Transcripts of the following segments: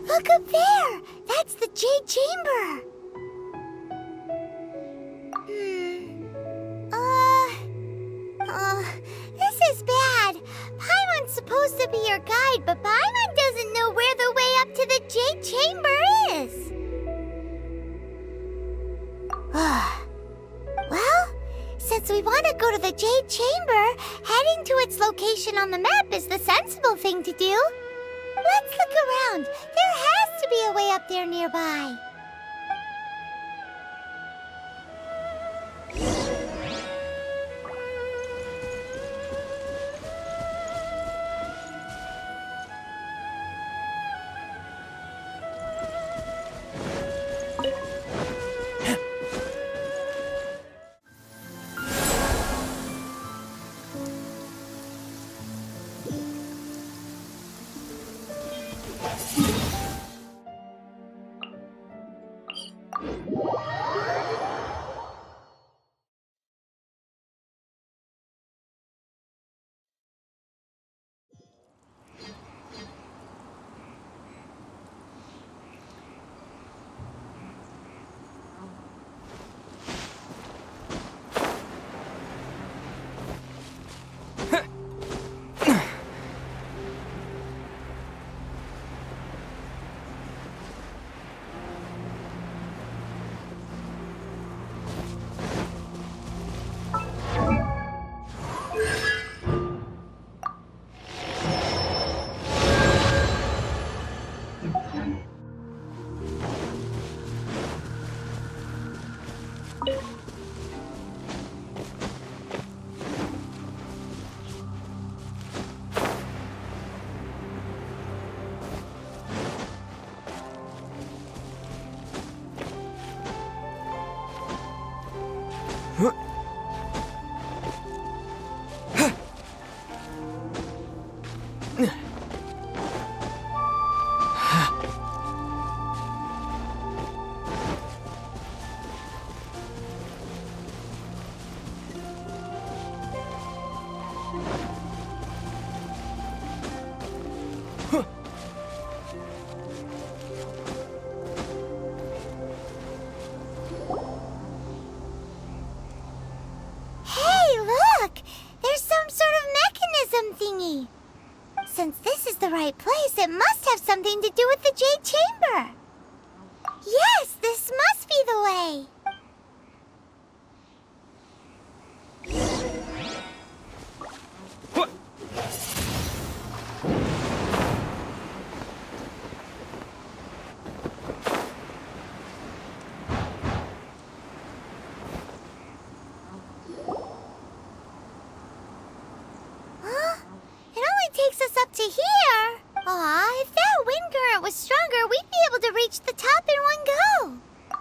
Look up there! That's the Jade Chamber! This is bad. Paimon's supposed to be your guide, but Paimon doesn't know where the way up to the Jade Chamber is. Well, since we want to go to the Jade Chamber, heading to its location on the map is the sensible thing to do. Let's look around. There has to be a way up there nearby. Thingy. Since this is the right place, it must have something to do with the Jade Chamber. Yes, this must be the way. Takes us up to here. Aw, if that wind current was stronger, we'd be able to reach the top in one go.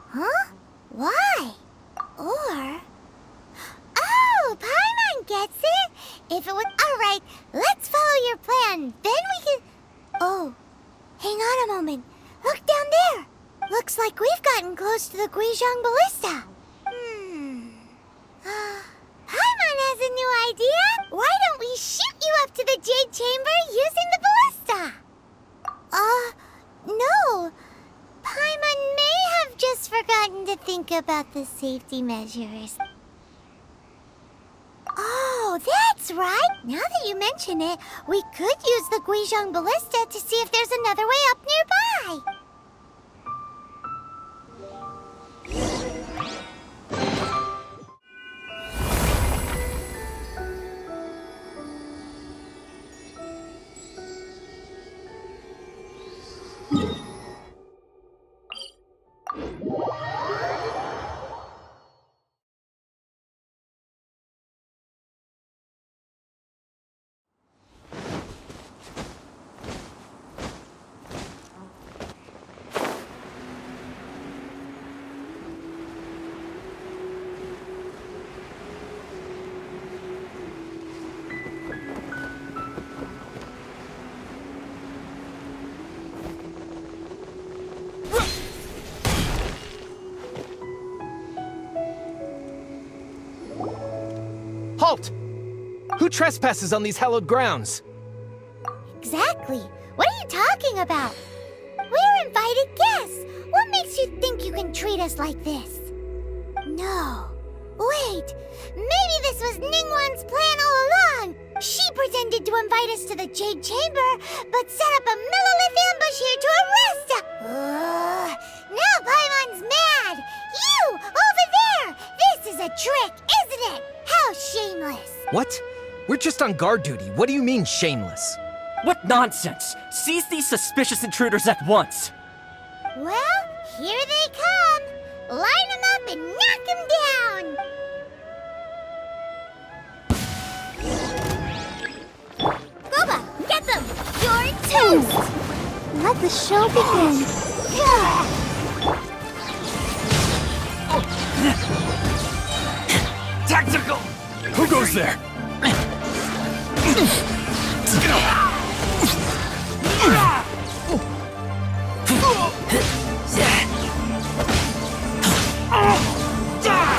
Huh? Why? Or... Oh, Paimon gets it. If it was... Alright, let's follow your plan. Then we can... Oh, hang on a moment. Look down there. Looks like we've gotten close to the Guizhong Ballista. Paimon has a new idea. Why don't we shoot you up to the Jade Chamber using the ballista? No. Paimon may have just forgotten to think about the safety measures. Oh, that's right. Now that you mention it, we could use the Guizhong Ballista to see if there's another way up nearby. Halt! Who trespasses on these hallowed grounds? Exactly. What are you talking about? We're invited guests. What makes you think you can treat us like this? No. Wait. Maybe this was Ningguang's plan all along. She pretended to invite us to the Jade Chamber, but set up a Millilith ambush here to arrest us. Now Paimon's mad. You, over there. This is a trick, isn't it? How shameless. What? We're just on guard duty. What do you mean, shameless? What nonsense! Seize these suspicious intruders at once! Well, here they come. Line them up and knock them down. Boba, get them! You're toast! Let the show begin. Tactical! Who goes there?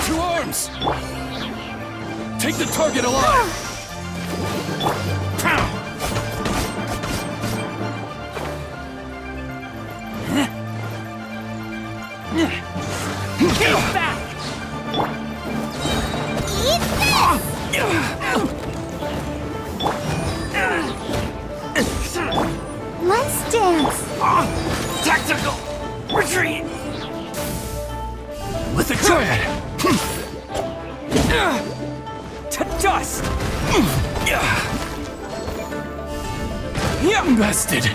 Two arms! Take the target alive! Get back! Eat this! Let's dance. Tactical! Retreat! With a giant! To dust! Bested!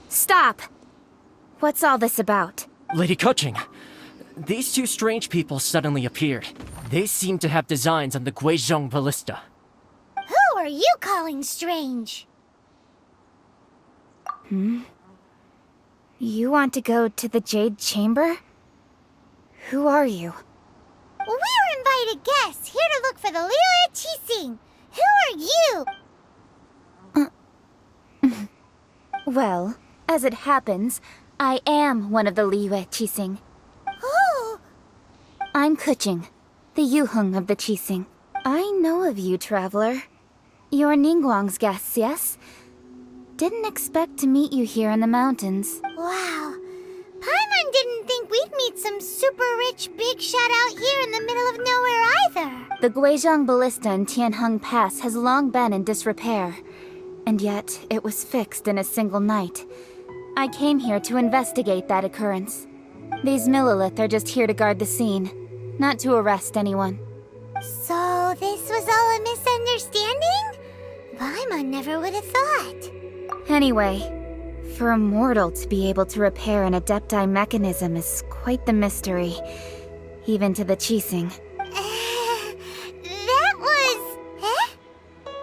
Stop! What's all this about? Lady Kuching, these two strange people suddenly appeared. They seem to have designs on the Guizhong Ballista. Who are you calling strange? You want to go to the Jade Chamber? Who are you? We're invited guests here to look for the Liyue Qixing. Who are you? Well, as it happens, I am one of the Liyue Qixing. Oh, I'm Kuching, the Yuheng of the Qixing. I know of you, traveler. You're Ningguang's guests, yes? Didn't expect to meet you here in the mountains. wow. Paimon didn't think we'd meet some super rich big shot out here in the middle of nowhere either. The Guizhong Ballista in Tianheng Pass has long been in disrepair, and yet it was fixed in a single night. I came here to investigate that occurrence. These Millilith are just here to guard the scene, not to arrest anyone. So this was all a misunderstanding? Paimon never would have thought. Anyway, for a mortal to be able to repair an Adepti mechanism is quite the mystery, even to the Qixing. That was... Eh?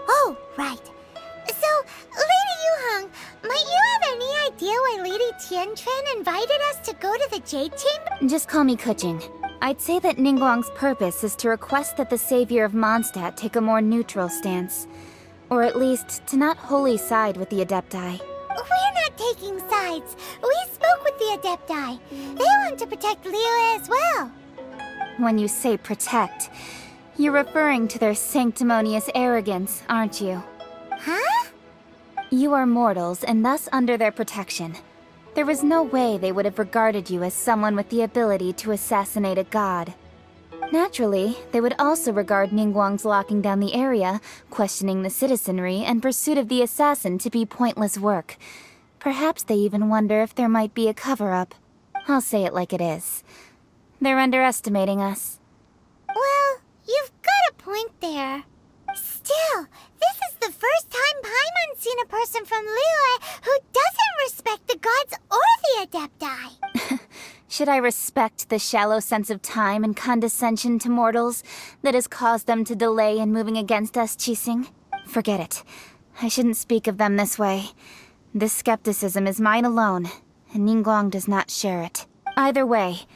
Oh, right. So, Lady Yuheng, might you have any idea why Lady Tianquan invited us to go to the Jade Chamber? Just call me Kuching. I'd say that Ningguang's purpose is to request that the savior of Mondstadt take a more neutral stance. Or at least, to not wholly side with the Adepti. We're not taking sides. We spoke with the Adepti. They want to protect Liyue as well. When you say protect, you're referring to their sanctimonious arrogance, aren't you? Huh? You are mortals and thus under their protection. There was no way they would have regarded you as someone with the ability to assassinate a god. Naturally, they would also regard Ningguang's locking down the area, questioning the citizenry, and pursuit of the assassin to be pointless work. Perhaps they even wonder if there might be a cover-up. I'll say it like it is. They're underestimating us. Well, you've got a point there. Still, this is the first time Paimon's seen a person from Liyue who doesn't respect the gods or the Adepti. Should I respect the shallow sense of time and condescension to mortals that has caused them to delay in moving against us, Qixing? Forget it. I shouldn't speak of them this way. This skepticism is mine alone, and Ningguang does not share it. Either way,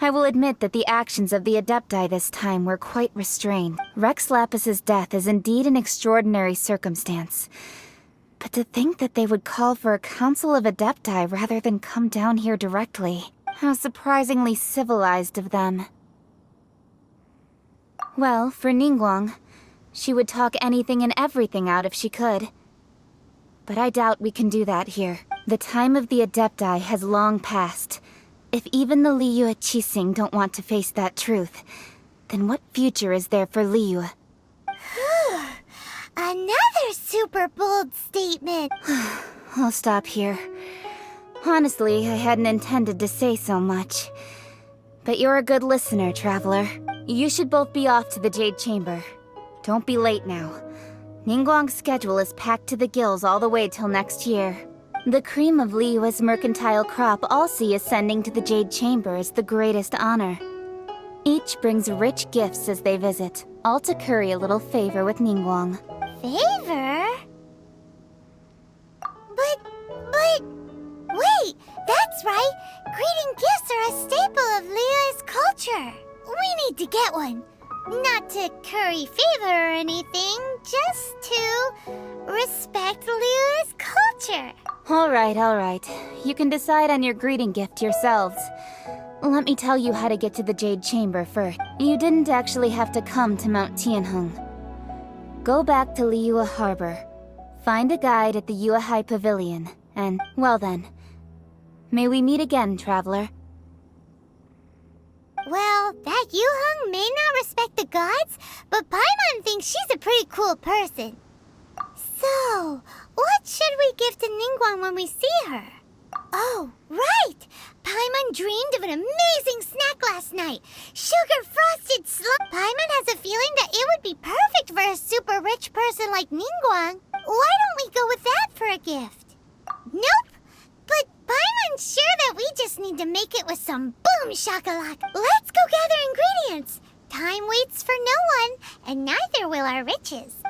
I will admit that the actions of the Adepti this time were quite restrained. Rex Lapis's death is indeed an extraordinary circumstance. But to think that they would call for a council of Adepti rather than come down here directly... How surprisingly civilized of them. Well, for Ningguang, she would talk anything and everything out if she could. But I doubt we can do that here. The time of the Adepti has long passed. If even the Liyue Qixing don't want to face that truth, then what future is there for Liyue? Another super bold statement. I'll stop here. Honestly, I hadn't intended to say so much. But you're a good listener, Traveler. You should both be off to the Jade Chamber. Don't be late now. Ningguang's schedule is packed to the gills all the way till next year. The cream of Liyue's mercantile crop all see ascending to the Jade Chamber as the greatest honor. Each brings rich gifts as they visit, all to curry a little favor with Ningguang. Favor? But... Wait, that's right! Greeting gifts are a staple of Liyue's culture. We need to get one. Not to curry favor or anything, just to respect Liyue's culture. All right. You can decide on your greeting gift yourselves. Let me tell you how to get to the Jade Chamber first. You didn't actually have to come to Mount Tianheng. Go back to Liyue Harbor. Find a guide at the Yuehai Pavilion, and, well then, may we meet again, Traveler. Well, that Yuheng may not respect the gods, but Paimon thinks she's a pretty cool person. So, what should we give to Ningguang when we see her? Oh, right! Paimon dreamed of an amazing snack last night. Sugar-frosted slime. Paimon has a feeling that it would be perfect for a super rich person like Ningguang. Why don't we go with that for a gift? Nope! But Paimon's sure that we just need to make it with some boom shakalaka. Let's go gather ingredients. Time waits for no one, and neither will our riches.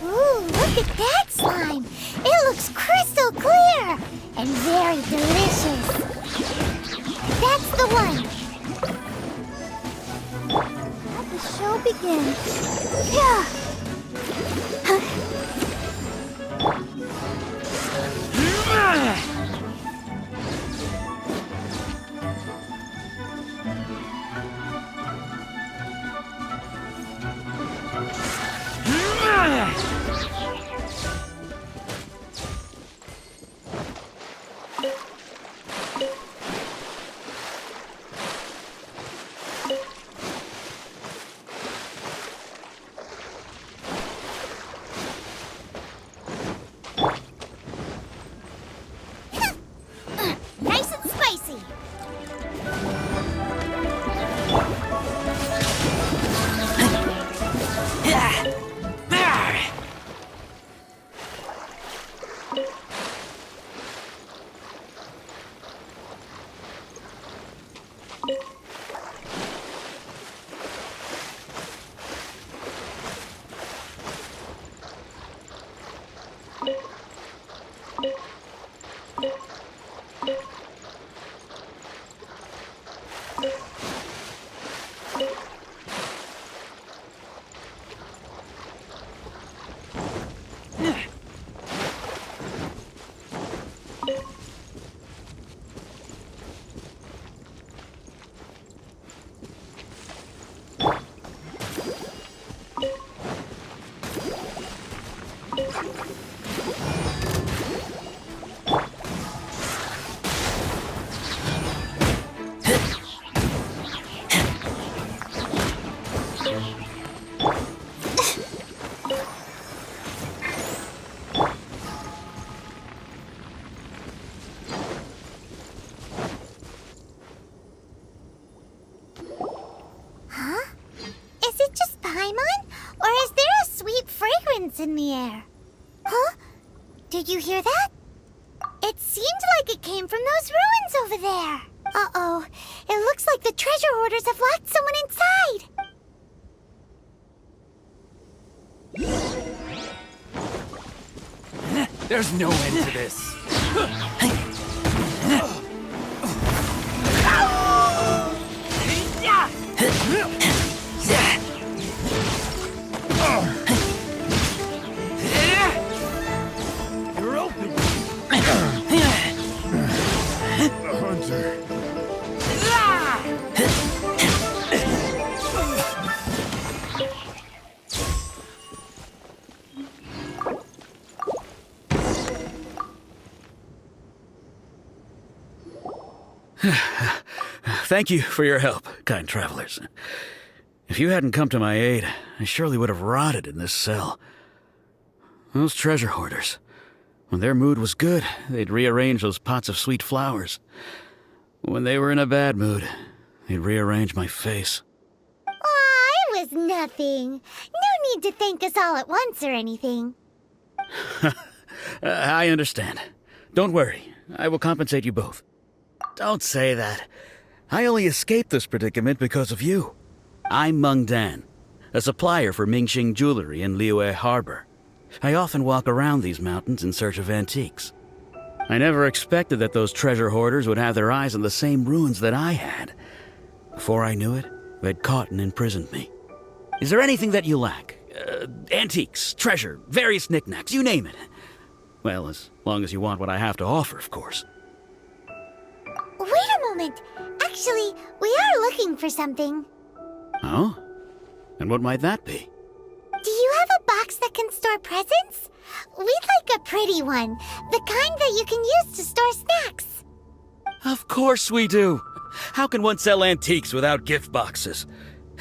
Ooh, look at that slime! It looks crystal clear! And very delicious! That's the one! Let the show begin. Yeah! Nice and spicy! presence in the air. Huh? Did you hear that? It seemed like it came from those ruins over there. Uh-oh. It looks like the treasure hoarders have locked someone inside. There's no end to this. You're open. A hunter. Thank you for your help, kind travelers. If you hadn't come to my aid, I surely would have rotted in this cell. Those treasure hoarders, when their mood was good, they'd rearrange those pots of sweet flowers. When they were in a bad mood, they'd rearrange my face. Aw, it was nothing. No need to thank us all at once or anything. I understand. Don't worry, I will compensate you both. Don't say that. I only escaped this predicament because of you. I'm Meng Dan, a supplier for Mingxing jewelry in Liyue Harbor. I often walk around these mountains in search of antiques. I never expected that those treasure hoarders would have their eyes on the same ruins that I had. Before I knew it, they'd caught and imprisoned me. Is there anything that you lack? Antiques, treasure, various knickknacks, you name it. Well, as long as you want what I have to offer, of course. Wait a moment. Actually, we are looking for something. Oh? And what might that be? Do you have a box that can store presents? We'd like a pretty one. The kind that you can use to store snacks. Of course we do. How can one sell antiques without gift boxes?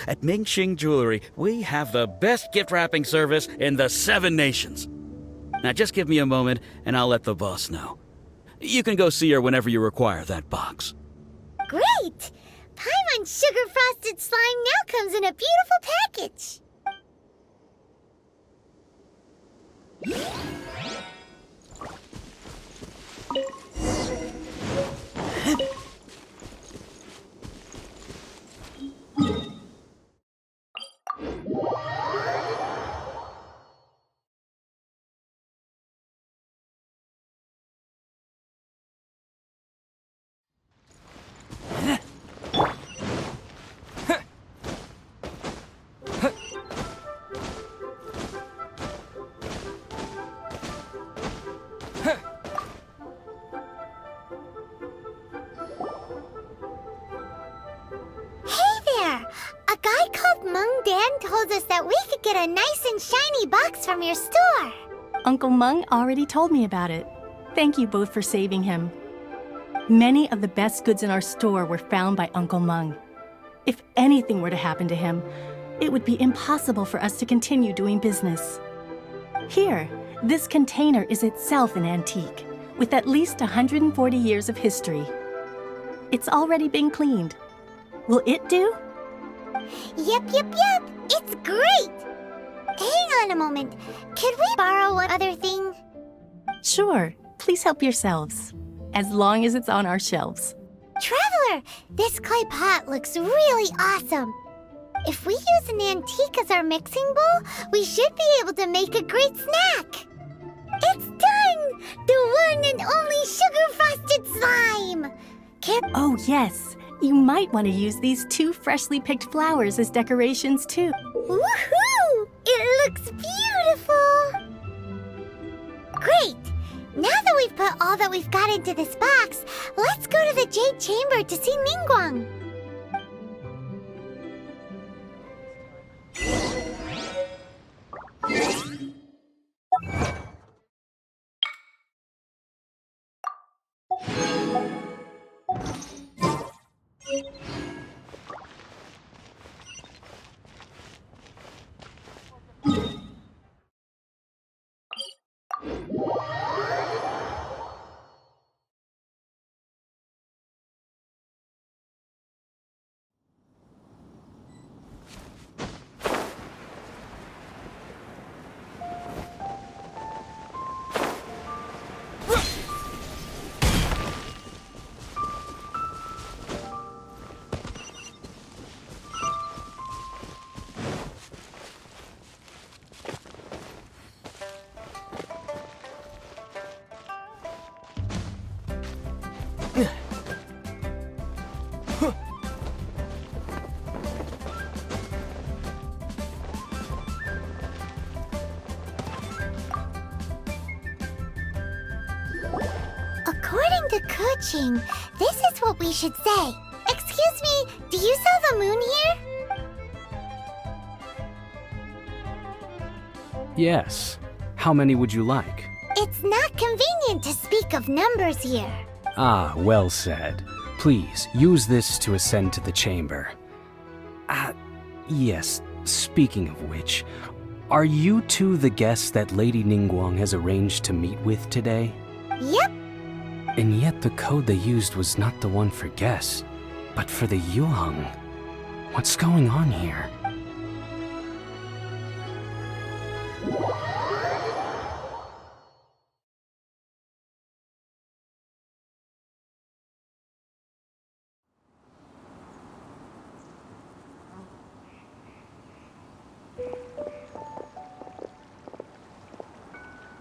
At Mingxing Jewelry, we have the best gift wrapping service in the 7 nations. Now just give me a moment and I'll let the boss know. You can go see her whenever you require that box. Great! Paimon Sugar Frosted Slime now comes in a beautiful package. Told us that we could get a nice and shiny box from your store. Uncle Meng already told me about it. Thank you both for saving him. Many of the best goods in our store were found by Uncle Meng. If anything were to happen to him, it would be impossible for us to continue doing business. Here, this container is itself an antique, with at least 140 years of history. It's already been cleaned. Will it do? Yep. It's great! Hang on a moment. Could we borrow one other thing? Sure. Please help yourselves. As long as it's on our shelves. Traveler, this clay pot looks really awesome. If we use an antique as our mixing bowl, we should be able to make a great snack. It's done! The one and only sugar-frosted slime! Oh, yes. You might want to use these 2 freshly picked flowers as decorations, too. Woohoo! It looks beautiful! Great! Now that we've put all that we've got into this box, let's go to the Jade Chamber to see Ningguang. According to Kuching, this is what we should say. Excuse me, do you sell the moon here? Yes. How many would you like? It's not convenient to speak of numbers here. Ah, well said. Please, use this to ascend to the chamber. Yes, speaking of which, are you two the guests that Lady Ningguang has arranged to meet with today? Yep. And yet the code they used was not the one for guests, but for the Yuheng. What's going on here?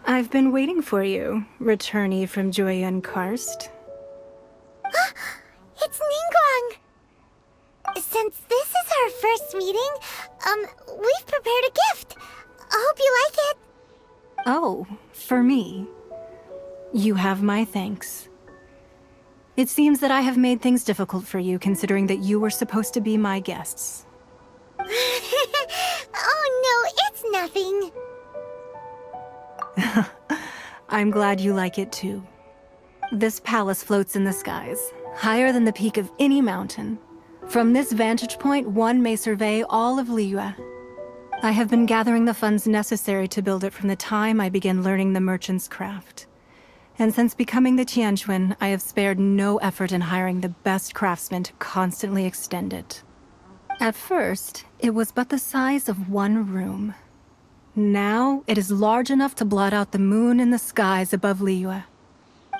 I've been waiting for you, returnee from Joyun Karst. It's Ningguang! Since this is our first meeting, we've prepared a gift. I hope you like it. Oh, for me. You have my thanks. It seems that I have made things difficult for you, considering that you were supposed to be my guests. Oh no, it's nothing. I'm glad you like it too. This palace floats in the skies, higher than the peak of any mountain. From this vantage point, one may survey all of Liyue. I have been gathering the funds necessary to build it from the time I began learning the merchant's craft. And since becoming the Tianquan, I have spared no effort in hiring the best craftsmen to constantly extend it. At first, it was but the size of one room. Now, it is large enough to blot out the moon in the skies above Liyue.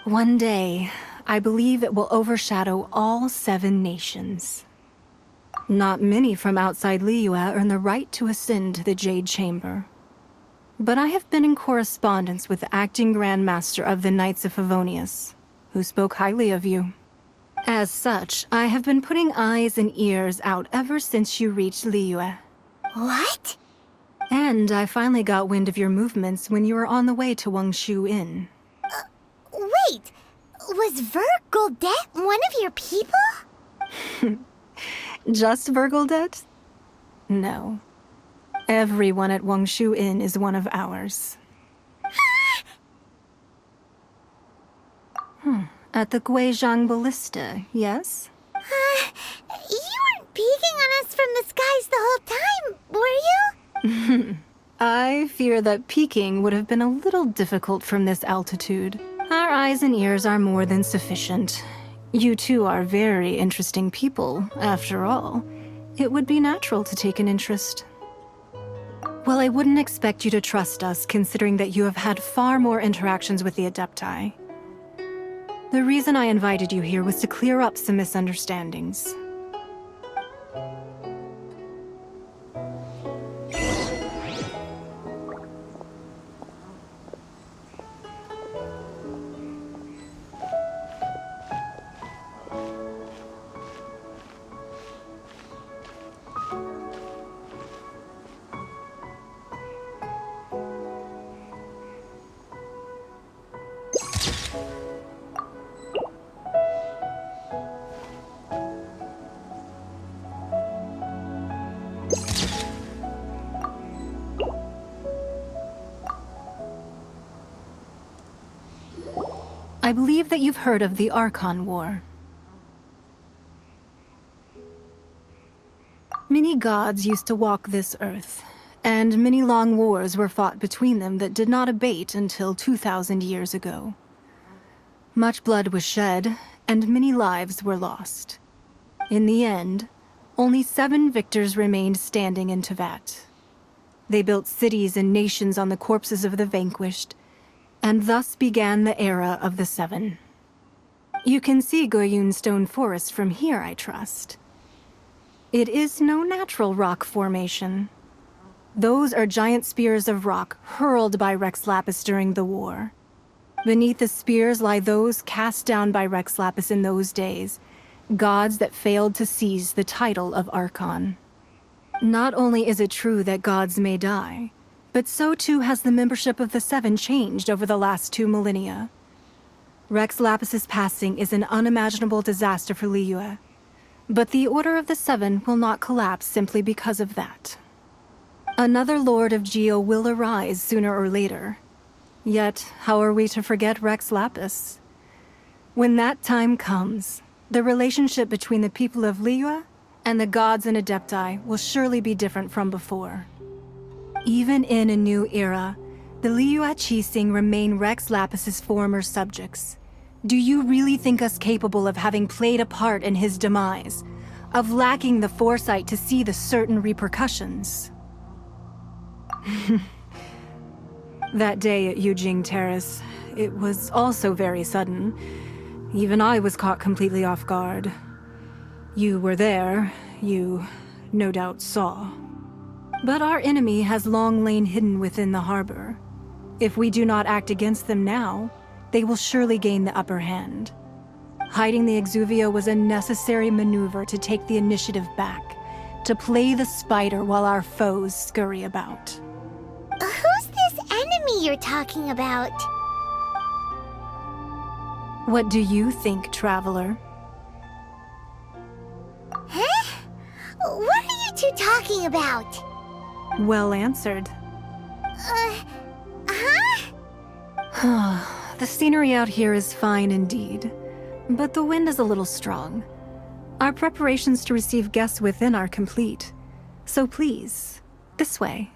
One day, I believe it will overshadow all 7 nations. Not many from outside Liyue earn the right to ascend to the Jade Chamber. But I have been in correspondence with the acting Grand Master of the Knights of Favonius, who spoke highly of you. As such, I have been putting eyes and ears out ever since you reached Liyue. What? And I finally got wind of your movements when you were on the way to Wangshu Inn. Wait, was Vergoldet one of your people? Just Vergoldet? No. Everyone at Wangshu Inn is one of ours. At the Guizhang Ballista, yes? You weren't peeking on us from the skies the whole time, were you? I fear that peeking would have been a little difficult from this altitude. Our eyes and ears are more than sufficient. You two are very interesting people, after all. It would be natural to take an interest. Well, I wouldn't expect you to trust us, considering that you have had far more interactions with the Adepti. The reason I invited you here was to clear up some misunderstandings. I believe that you've heard of the Archon War. Many gods used to walk this earth, and many long wars were fought between them that did not abate until 2,000 years ago. Much blood was shed, and many lives were lost. In the end, only 7 victors remained standing in Tevat. They built cities and nations on the corpses of the vanquished, and thus began the era of the 7. You can see Goyun Stone Forest from here, I trust. It is no natural rock formation. Those are giant spears of rock hurled by Rex Lapis during the war. Beneath the spears lie those cast down by Rex Lapis in those days, gods that failed to seize the title of Archon. Not only is it true that gods may die, but so too has the membership of the 7 changed over the last 2 millennia. Rex Lapis's passing is an unimaginable disaster for Liyue. But the Order of the Seven will not collapse simply because of that. Another Lord of Geo will arise sooner or later. Yet, how are we to forget Rex Lapis? When that time comes, the relationship between the people of Liyue and the gods and Adepti will surely be different from before. Even in a new era, the Liyue Qixing remain Rex Lapis's former subjects. Do you really think us capable of having played a part in his demise? Of lacking the foresight to see the certain repercussions? That day at Yujing Terrace, it was also very sudden. Even I was caught completely off guard. You were there, you no doubt saw. But our enemy has long lain hidden within the harbor. If we do not act against them now, they will surely gain the upper hand. Hiding the Exuvio was a necessary maneuver to take the initiative back, to play the spider while our foes scurry about. Who's this enemy you're talking about? What do you think, Traveler? Huh? What are you two talking about? Well answered. Huh? The scenery out here is fine indeed, but the wind is a little strong. Our preparations to receive guests within are complete, so please, this way.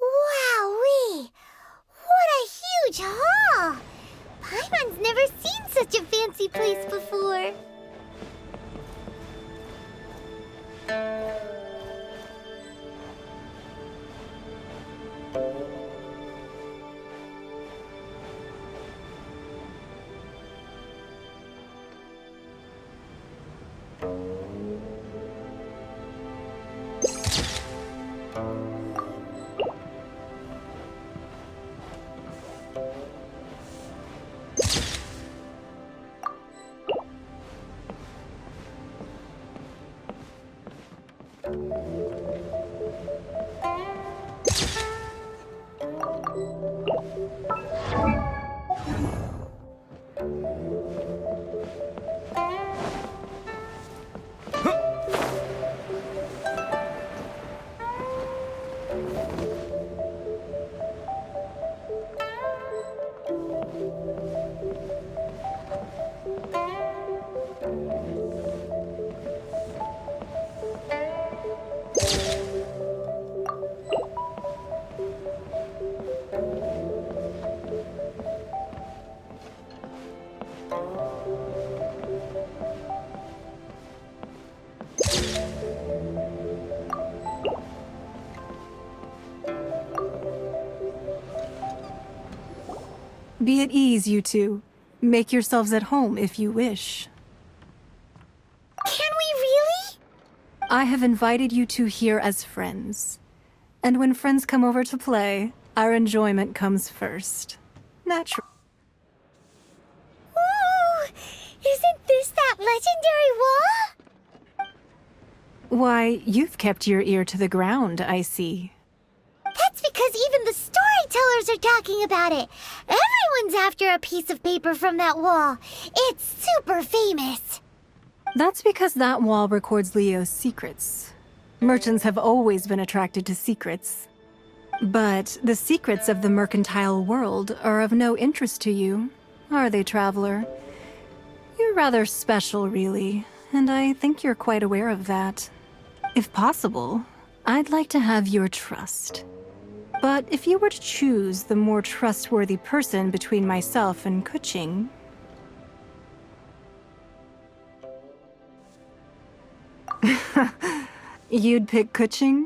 Wowee! What a huge hall! Paimon's never seen such a fancy place before. Be at ease, you two. Make yourselves at home if you wish. Can we really? I have invited you two here as friends. And when friends come over to play, our enjoyment comes first. Natural. Ooh! Isn't this that legendary wall? Why, you've kept your ear to the ground, I see. That's because even the storytellers are talking about it. Everyone's after a piece of paper from that wall. It's super famous. That's because that wall records Leo's secrets. Merchants have always been attracted to secrets. But the secrets of the mercantile world are of no interest to you, are they, Traveler? You're rather special, really, and I think you're quite aware of that. If possible, I'd like to have your trust. But if you were to choose the more trustworthy person between myself and Kuching... You'd pick Kuching?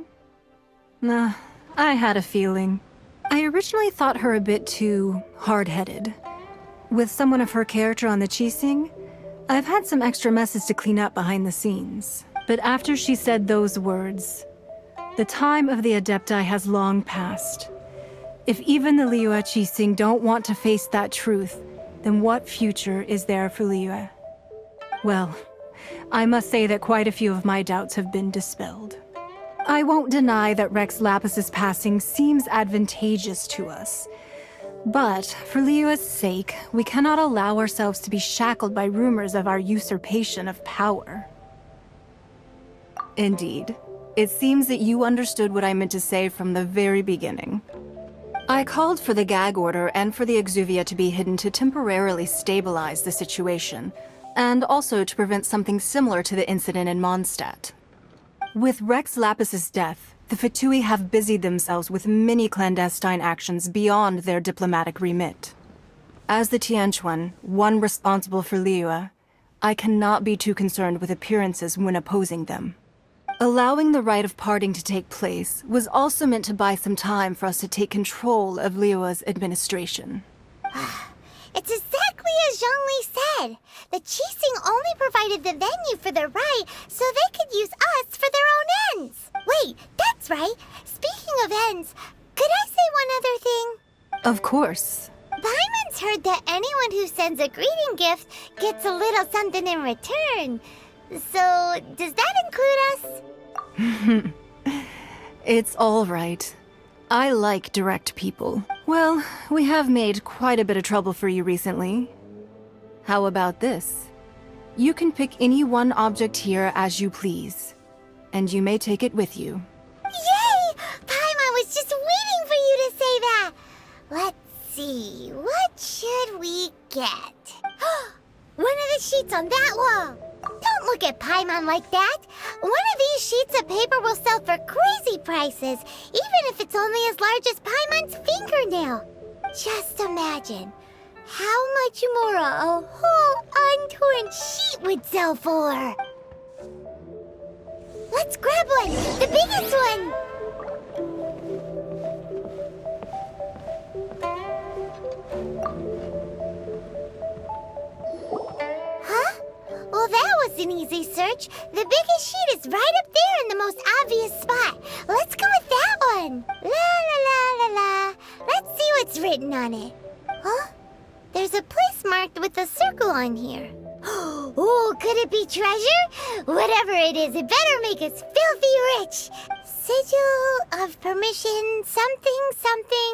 Nah, I had a feeling. I originally thought her a bit too hard-headed. With someone of her character on the Qixing, I've had some extra messes to clean up behind the scenes. But after she said those words, the time of the Adepti has long passed. If even the Liyue Qixing don't want to face that truth, then what future is there for Liyue? Well, I must say that quite a few of my doubts have been dispelled. I won't deny that Rex Lapis's passing seems advantageous to us. But for Liyue's sake, we cannot allow ourselves to be shackled by rumors of our usurpation of power. Indeed. It seems that you understood what I meant to say from the very beginning. I called for the gag order and for the Exuvia to be hidden to temporarily stabilize the situation, and also to prevent something similar to the incident in Mondstadt. With Rex Lapis's death, the Fatui have busied themselves with many clandestine actions beyond their diplomatic remit. As the Tianquan, one responsible for Liyue, I cannot be too concerned with appearances when opposing them. Allowing the rite of parting to take place was also meant to buy some time for us to take control of Liyue's administration. It's exactly as Zhongli said. The Qixing only provided the venue for the rite so they could use us for their own ends. Wait, that's right. Speaking of ends, could I say one other thing? Of course. Paimon's heard that anyone who sends a greeting gift gets a little something in return. So, does that include us? It's all right. I like direct people. Well, we have made quite a bit of trouble for you recently. How about this? You can pick any one object here as you please, and you may take it with you. Yay! Paimon was just waiting for you to say that! Let's see, what should we get? One of the sheets on that wall! Don't look at Paimon like that! One of these sheets of paper will sell for crazy prices, even if it's only as large as Paimon's fingernail. Just imagine how much more a whole untorn sheet would sell for. Let's grab one! The biggest one! Huh? Well, that was an easy search. The biggest sheet is right up there in the most obvious spot. Let's go with that one. La la la la la. Let's see what's written on it. Huh? There's a place marked with a circle on here. Oh, could it be treasure? Whatever it is, it better make us filthy rich. Sigil of permission, something,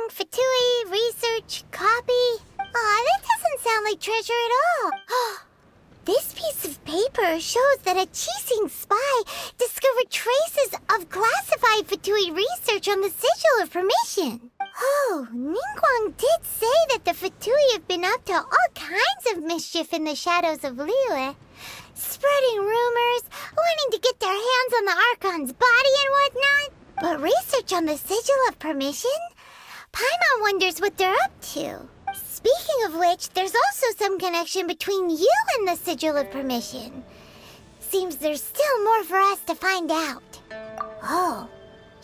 Fatui, research, copy. Aw, that doesn't sound like treasure at all. This piece of paper shows that a Qixing spy discovered traces of classified Fatui research on the Sigil of Permission. Oh, Ningguang did say that the Fatui have been up to all kinds of mischief in the shadows of Liyue, spreading rumors, wanting to get their hands on the Archon's body and whatnot. But research on the Sigil of Permission? Paimon wonders what they're up to. Speaking of which, there's also some connection between you and the Sigil of Permission. Seems there's still more for us to find out. Oh,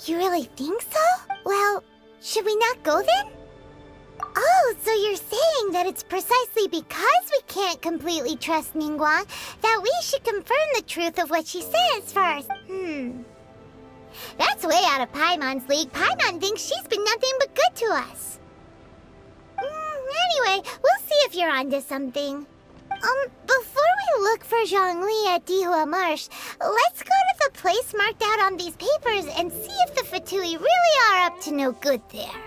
you really think so? Well, should we not go then? Oh, so you're saying that it's precisely because we can't completely trust Ningguang that we should confirm the truth of what she says first. That's way out of Paimon's league. Paimon thinks she's been nothing but good to us. Anyway, we'll see if you're onto something. Before we look for Zhongli at Dihua Marsh, let's go to the place marked out on these papers and see if the Fatui really are up to no good there.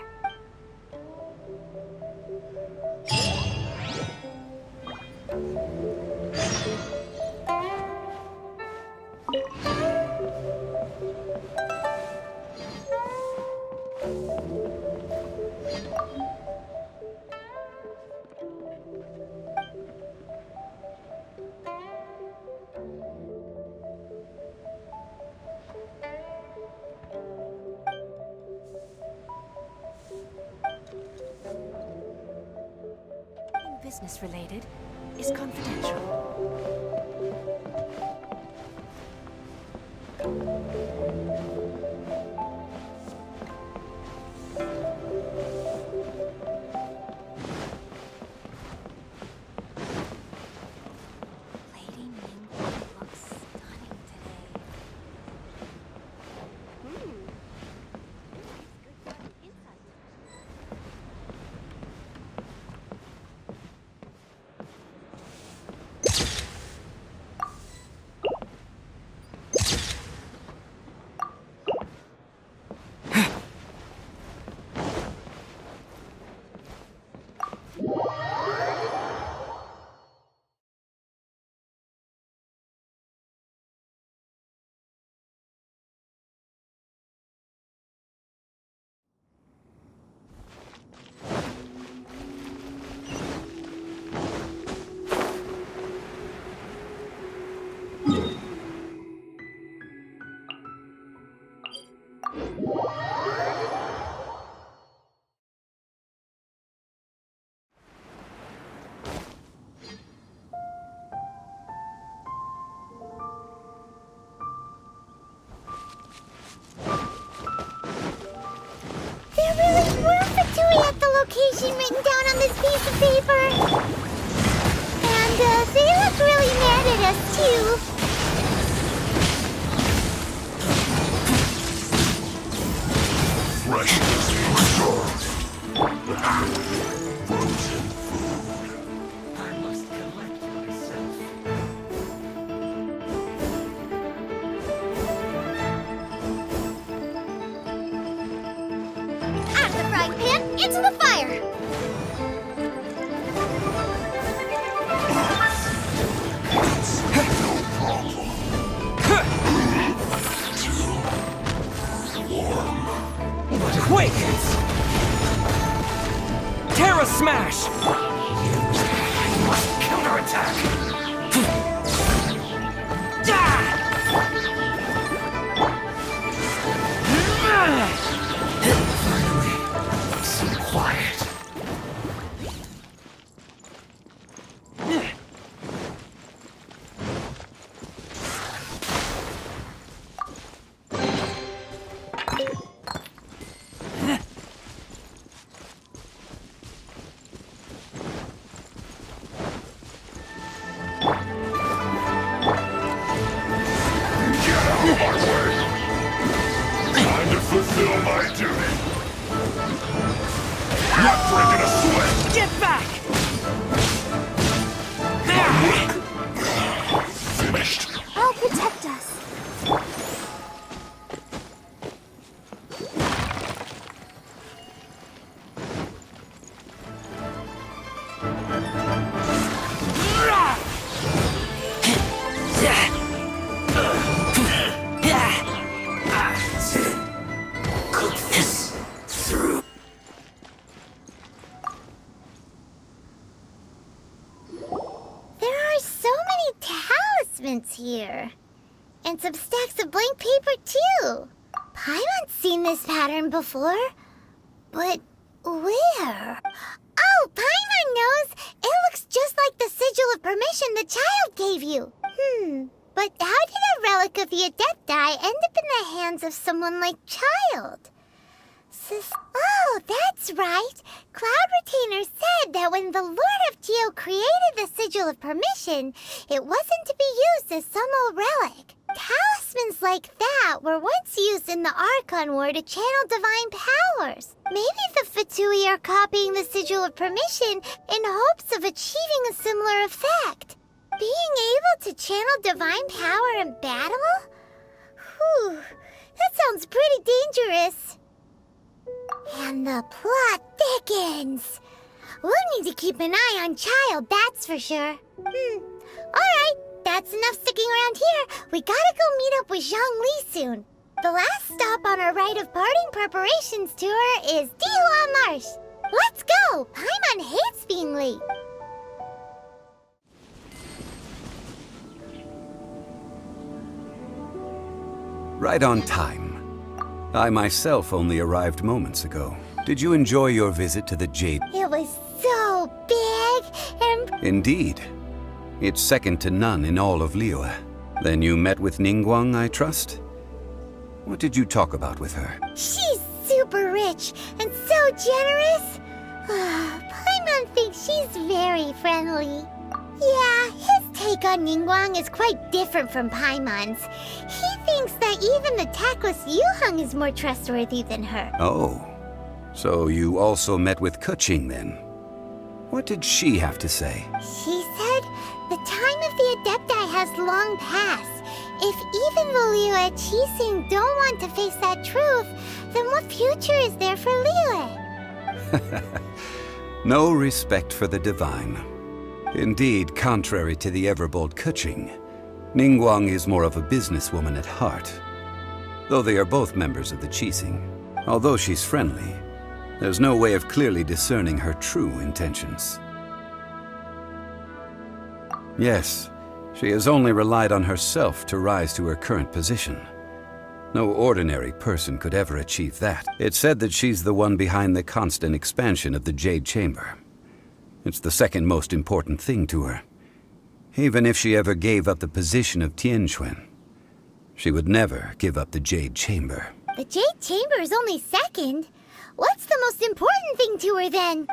Business related is confidential. written down on this piece of paper. And they look really mad at us, too. Freshness preserved. Frozen food. I must collect myself. Out of the frying pan, into the fire! No problem. Warm. Quick! Terra Smash! Counterattack! Finally, some quiet. Time to fulfill my duty. Not breaking a sweat. Get back! Finished. I'll protect us. Cook this through. There are so many talismans here. And some stacks of blank paper, too. Paimon's seen this pattern before. But where? Oh, Paimon knows! It looks just like the sigil of permission the child gave you. But how did a relic of the Adepti end up in the hands of someone like Child? Oh, that's right. Cloud Retainer said that when the Lord of Geo created the Sigil of Permission, it wasn't to be used as some old relic. Talismans like that were once used in the Archon War to channel divine powers. Maybe the Fatui are copying the Sigil of Permission in hopes of achieving a similar effect. Being able to channel divine power in battle? Whew, that sounds pretty dangerous. And the plot thickens. We'll need to keep an eye on Child, that's for sure. Alright, that's enough sticking around here. We gotta go meet up with Zhongli soon. The last stop on our rite of parting preparations tour is Dihua Marsh. Let's go! Paimon hates being late. Right on time. I myself only arrived moments ago. Did you enjoy your visit to the Jade? It was so big and... Indeed. It's second to none in all of Liyue. Then you met with Ningguang, I trust? What did you talk about with her? She's super rich and so generous. Paimon thinks she's very friendly. Yeah, his take on Ningguang is quite different from Paimon's. He thinks that even the tactless Yuheng is more trustworthy than her. Oh. So you also met with Keqing then? What did she have to say? She said the time of the Adepti has long passed. If even the Liyue Qixing don't want to face that truth, then what future is there for Liyue? No respect for the divine. Indeed, contrary to the ever-bold Keqing, Ningguang is more of a businesswoman at heart. Though they are both members of the Qixing. Although she's friendly, there's no way of clearly discerning her true intentions. Yes, she has only relied on herself to rise to her current position. No ordinary person could ever achieve that. It's said that she's the one behind the constant expansion of the Jade Chamber. It's the second most important thing to her. Even if she ever gave up the position of Tianquan, she would never give up the Jade Chamber. The Jade Chamber is only second. What's the most important thing to her then?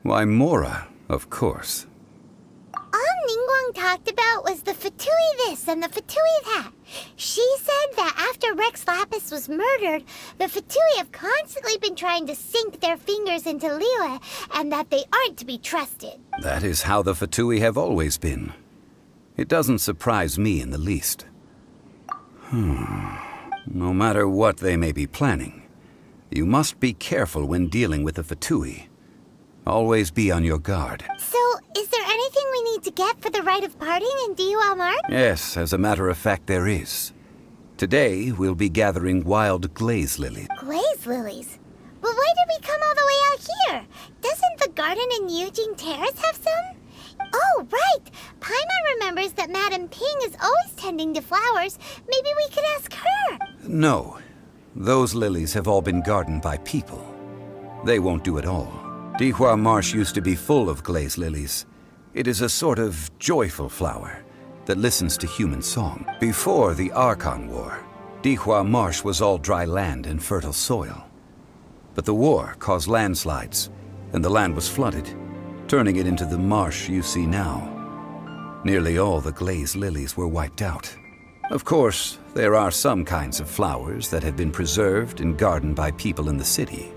Why, Mora, of course. All Ningguang talked about was the Fatui this and the Fatui that. She said that after Rex Lapis was murdered, the Fatui have constantly been trying to sink their fingers into Liyue, and that they aren't to be trusted. That is how the Fatui have always been. It doesn't surprise me in the least. No matter what they may be planning, you must be careful when dealing with the Fatui. Always be on your guard. So, is there anything we need to get for the rite of parting in Dihua Mart? Yes, as a matter of fact, there is. Today, we'll be gathering wild glaze lilies. Glaze lilies? But why did we come all the way out here? Doesn't the garden in Yujing Terrace have some? Oh, right! Paimon remembers that Madame Ping is always tending to flowers. Maybe we could ask her. No. Those lilies have all been gardened by people. They won't do it all. Dihua Marsh used to be full of glaze lilies. It is a sort of joyful flower that listens to human song. Before the Archon War, Dihua Marsh was all dry land and fertile soil. But the war caused landslides, and the land was flooded, turning it into the marsh you see now. Nearly all the glaze lilies were wiped out. Of course, there are some kinds of flowers that have been preserved and gardened by people in the city.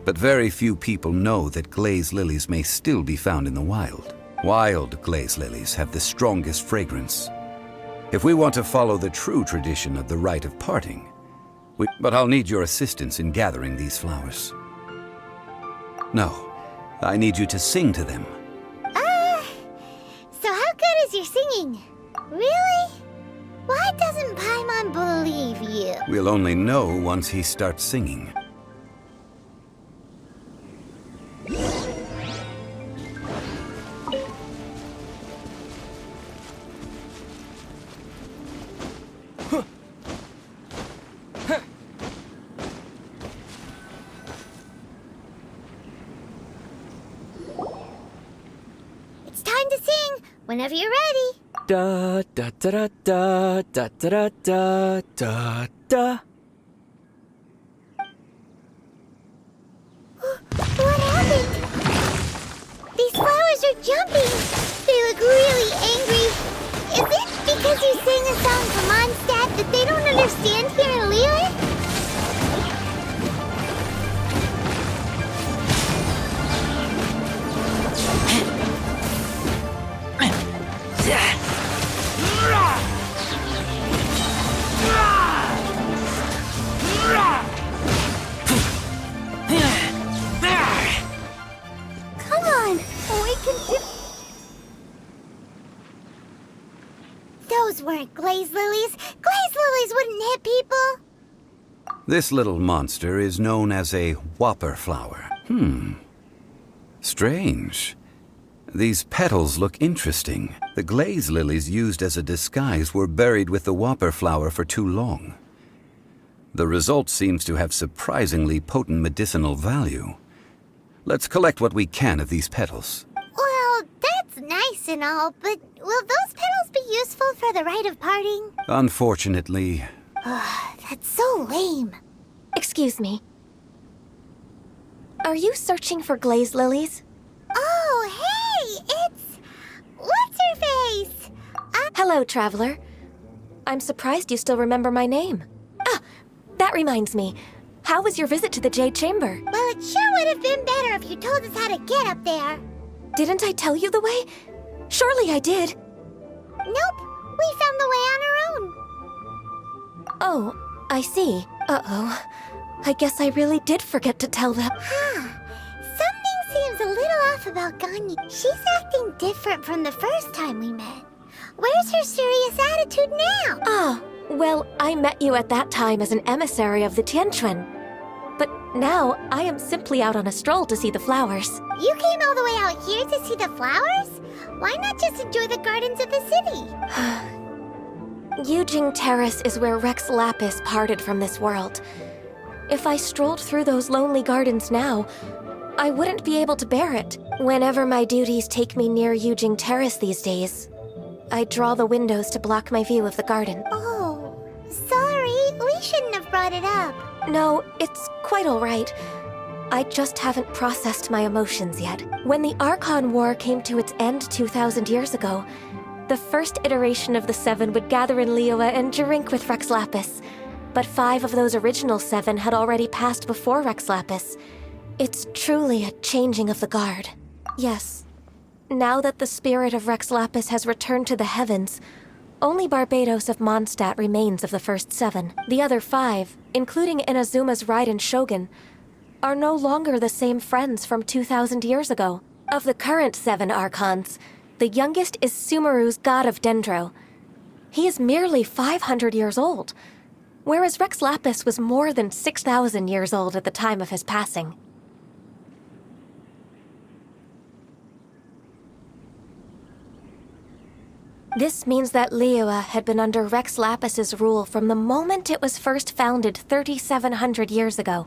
But very few people know that glaze lilies may still be found in the wild. Wild glaze lilies have the strongest fragrance. If we want to follow the true tradition of the rite of parting, but I'll need your assistance in gathering these flowers. No, I need you to sing to them. So how good is your singing? Really? Why doesn't Paimon believe you? We'll only know once he starts singing. It's time to sing, whenever you're ready. Da da da da da da da da da da. What happened? These flowers are jumping. They look really angry. Is it because you sang a song from Mondstadt that they don't understand here in Liyue? Come on, we can do... Those weren't glaze lilies. Glaze lilies wouldn't hit people. This little monster is known as a whopper flower. Strange. These petals look interesting. The glaze lilies used as a disguise were buried with the whopper flower for too long. The result seems to have surprisingly potent medicinal value. Let's collect what we can of these petals. Well, that's nice and all, but will those petals be useful for the rite of parting? Unfortunately, That's so lame. Excuse me. Are you searching for glaze lilies? Oh, hey, it's... What's-her-face? Hello, traveler. I'm surprised you still remember my name. Ah, that reminds me. How was your visit to the Jade Chamber? Well, it sure would have been better if you told us how to get up there. Didn't I tell you the way? Surely I did. Nope, we found the way on our own. Oh, I see. Uh-oh. I guess I really did forget to tell them. Something seems a little off about Ganyu. She's acting different from the first time we met. Where's her serious attitude now? Ah, well, I met you at that time as an emissary of the Tianquan. But now, I am simply out on a stroll to see the flowers. You came all the way out here to see the flowers? Why not just enjoy the gardens of the city? Yujing Terrace is where Rex Lapis parted from this world. If I strolled through those lonely gardens now, I wouldn't be able to bear it. Whenever my duties take me near Yujing Terrace these days, I draw the windows to block my view of the garden. Oh, sorry. We shouldn't have brought it up. No, it's quite all right. I just haven't processed my emotions yet. When the Archon War came to its end 2,000 years ago, the first iteration of the Seven would gather in Liyue and drink with Rex Lapis. But 5 of those original 7 had already passed before Rex Lapis. It's truly a changing of the guard. Yes. Now that the spirit of Rex Lapis has returned to the heavens, only Barbados of Mondstadt remains of the first 7. The other 5, including Inazuma's Raiden Shogun, are no longer the same friends from 2,000 years ago. Of the current 7 Archons, the youngest is Sumeru's god of Dendro. He is merely 500 years old, whereas Rex Lapis was more than 6,000 years old at the time of his passing. This means that Liyue had been under Rex Lapis's rule from the moment it was first founded 3,700 years ago.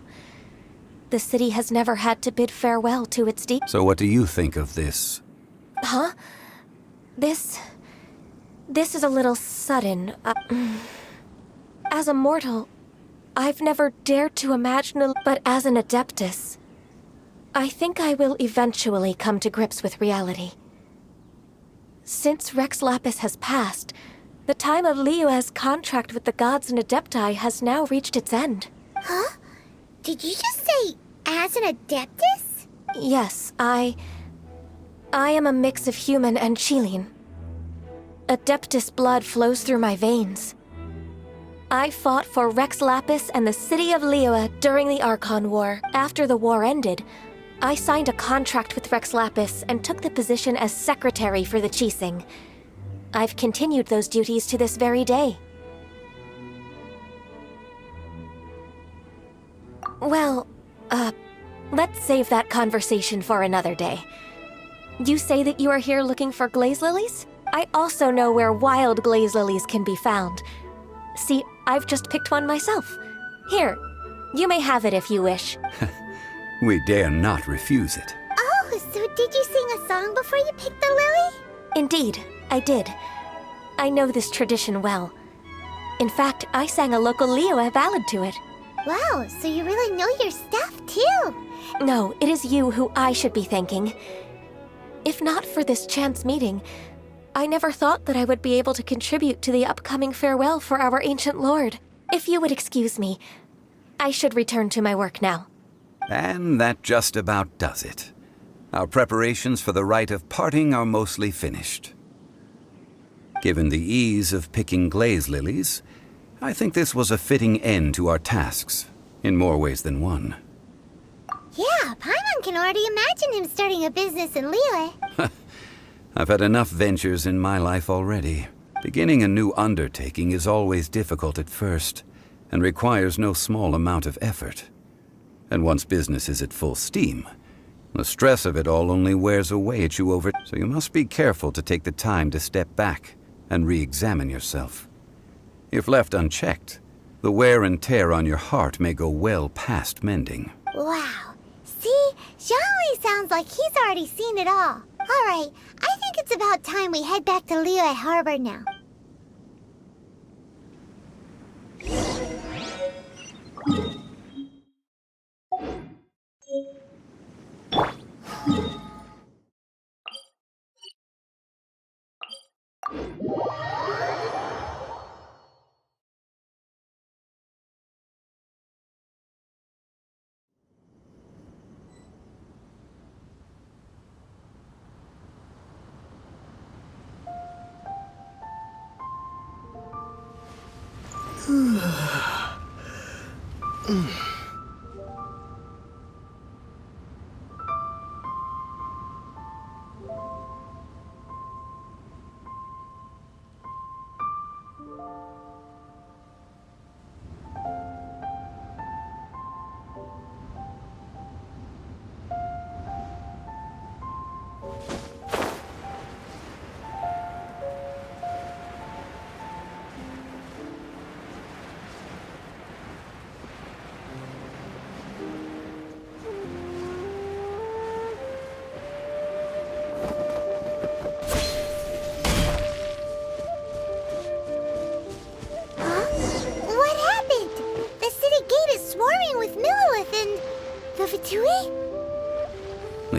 The city has never had to bid farewell to its deep... So what do you think of this? Huh? This is a little sudden. As a mortal, I've never dared to imagine but as an Adeptus, I think I will eventually come to grips with reality. Since Rex Lapis has passed, the time of Liyue's contract with the gods and Adepti has now reached its end. Huh? Did you just say, as an Adeptus? Yes, I am a mix of human and Chilean. Adeptus blood flows through my veins. I fought for Rex Lapis and the city of Liyue during the Archon War. After the war ended, I signed a contract with Rex Lapis and took the position as secretary for the Qixing. I've continued those duties to this very day. Well, let's save that conversation for another day. You say that you are here looking for glaze lilies? I also know where wild glaze lilies can be found. See, I've just picked one myself. Here, you may have it if you wish. We dare not refuse it. Oh, so did you sing a song before you picked the lily? Indeed, I did. I know this tradition well. In fact, I sang a local Liyue ballad to it. Wow, so you really know your stuff, too. No, it is you who I should be thanking. If not for this chance meeting, I never thought that I would be able to contribute to the upcoming farewell for our ancient lord. If you would excuse me, I should return to my work now. And that just about does it. Our preparations for the rite of parting are mostly finished. Given the ease of picking glaze lilies, I think this was a fitting end to our tasks, in more ways than one. Yeah, Paimon can already imagine him starting a business in Liyue. I've had enough ventures in my life already. Beginning a new undertaking is always difficult at first, and requires no small amount of effort. And once business is at full steam, the stress of it all only wears away at you over... So you must be careful to take the time to step back and re-examine yourself. If left unchecked, the wear and tear on your heart may go well past mending. Wow. See? Zhongli sounds like he's already seen it all. Alright, I think it's about time we head back to Liyue Harbor now.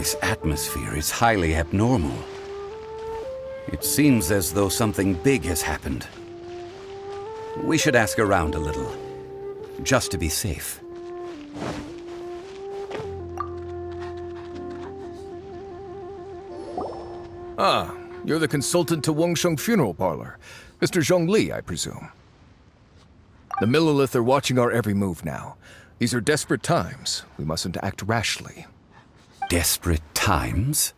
This atmosphere is highly abnormal. It seems as though something big has happened. We should ask around a little, just to be safe. Ah, you're the consultant to Wangsheng Funeral Parlor. Mr. Zhongli, I presume. The Millilith are watching our every move now. These are desperate times. We mustn't act rashly. Desperate times?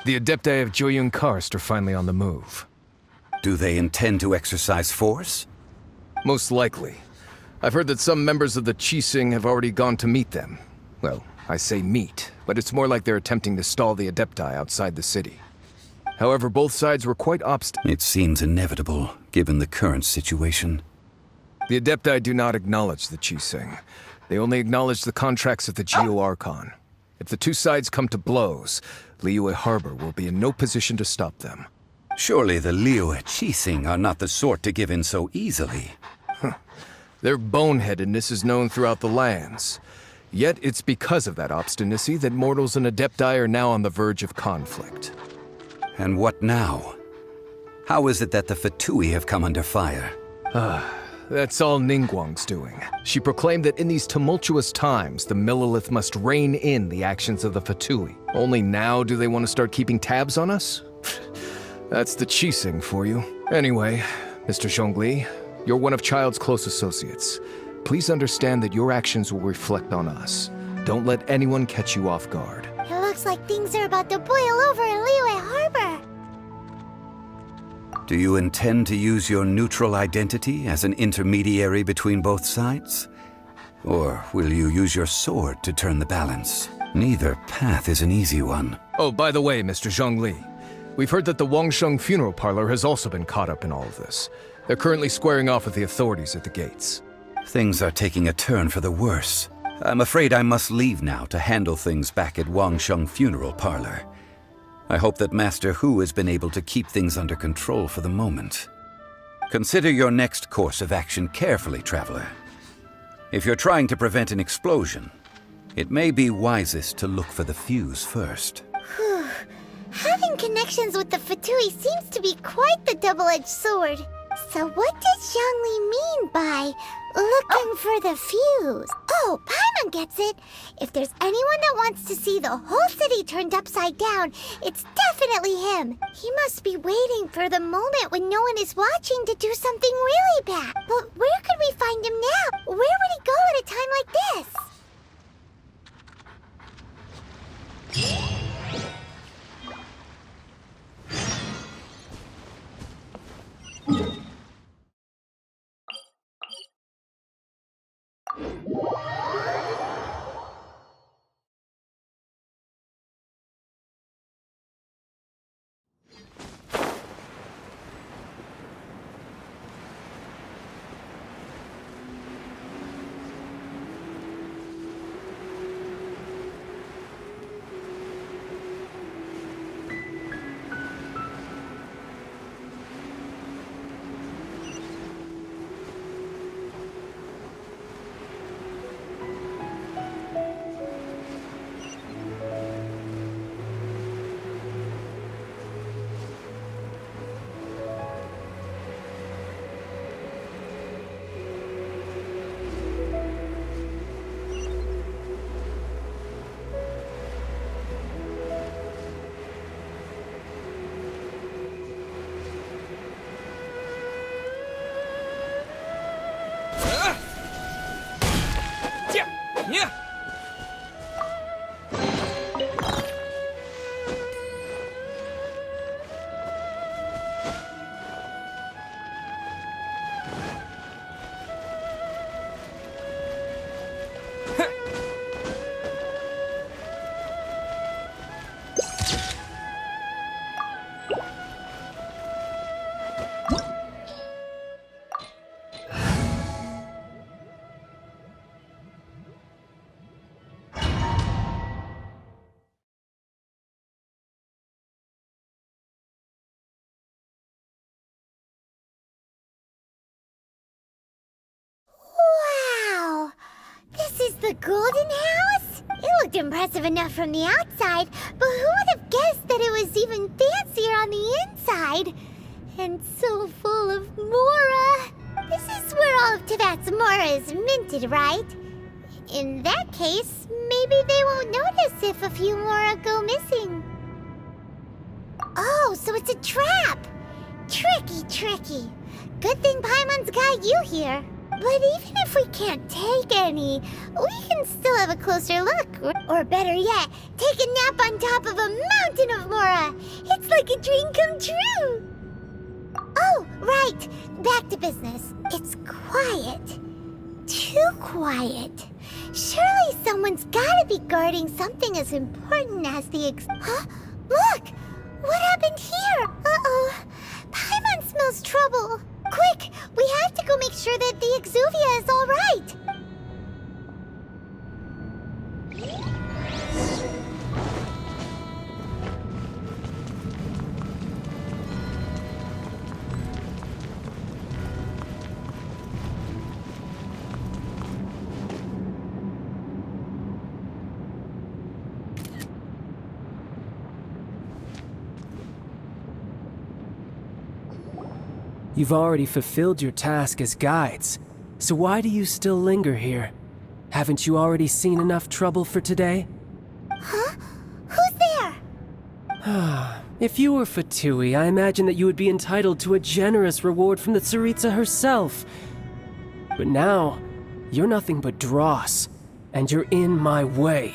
The Adepti of Joyun Karst are finally on the move. Do they intend to exercise force? Most likely. I've heard that some members of the Qixing have already gone to meet them. Well, I say meet, but it's more like they're attempting to stall the Adepti outside the city. However, both sides were quite obstinate. It seems inevitable, given the current situation. The Adepti do not acknowledge the Qixing. They only acknowledge the contracts of the Geo-Archon. If the two sides come to blows, Liyue Harbor will be in no position to stop them. Surely the Liyue Qixing are not the sort to give in so easily. Their boneheadedness is known throughout the lands. Yet it's because of that obstinacy that mortals and Adepti are now on the verge of conflict. And what now? How is it that the Fatui have come under fire? That's all Ningguang's doing. She proclaimed that in these tumultuous times, the Millilith must rein in the actions of the Fatui. Only now do they want to start keeping tabs on us? That's the Qixing for you. Anyway, Mr. Zhongli, you're one of Child's close associates. Please understand that your actions will reflect on us. Don't let anyone catch you off guard. It looks like things are about to boil over in Liyue Harbor. Do you intend to use your neutral identity as an intermediary between both sides? Or will you use your sword to turn the balance? Neither path is an easy one. Oh, by the way, Mr. Zhongli, we've heard that the Wangsheng Funeral Parlor has also been caught up in all of this. They're currently squaring off with the authorities at the gates. Things are taking a turn for the worse. I'm afraid I must leave now to handle things back at Wangsheng Funeral Parlor. I hope that Master Hu has been able to keep things under control for the moment. Consider your next course of action carefully, Traveler. If you're trying to prevent an explosion, it may be wisest to look for the fuse first. Whew. Having connections with the Fatui seems to be quite the double-edged sword. So what does Zhongli mean by looking for the fuse? Oh, Paimon gets it. If there's anyone that wants to see the whole city turned upside down, it's definitely him. He must be waiting for the moment when no one is watching to do something really bad. But where could we find him now? Where would he go at a time like this? Wow! This is the Golden House? It looked impressive enough from the outside, but who would have guessed that it was even fancier on the inside? And so full of Mora. This is where all of Teyvat's Mora is minted, right? In that case, maybe they won't notice if a few Mora go missing. Oh, so it's a trap! Tricky, tricky. Good thing Paimon's got you here. But even if we can't take any, we can still have a closer look. Or better yet, take a nap on top of a mountain of Mora. It's like a dream come true. Oh, right. Back to business. It's quiet. Too quiet. Surely someone's gotta be guarding something as important as the Huh? Look! What happened here? Uh-oh. Paimon smells trouble. Quick! We have to go make sure that the Exuvia is all right. You've already fulfilled your task as guides, so why do you still linger here? Haven't you already seen enough trouble for today? Huh? Who's there? If you were Fatui, I imagine that you would be entitled to a generous reward from the Tsaritsa herself. But now, you're nothing but dross, and you're in my way.